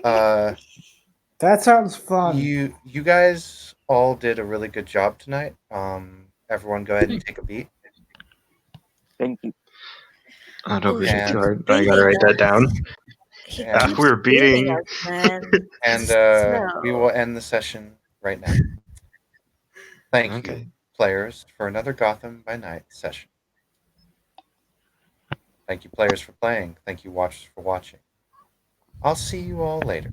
That sounds fun.
you guys all did a really good job tonight. Everyone go ahead and take a beat.
thank you.
Oh, don't be
And-
hard. I gotta write that down.
He
Yeah.
keeps
We're
beating
beating.
us, man.
And we
No.
will end the session right now. Thank you,
Okay.
players, for another Gotham by Night session. Thank you, players, for playing. Thank you, watchers, for watching. I'll see you all later.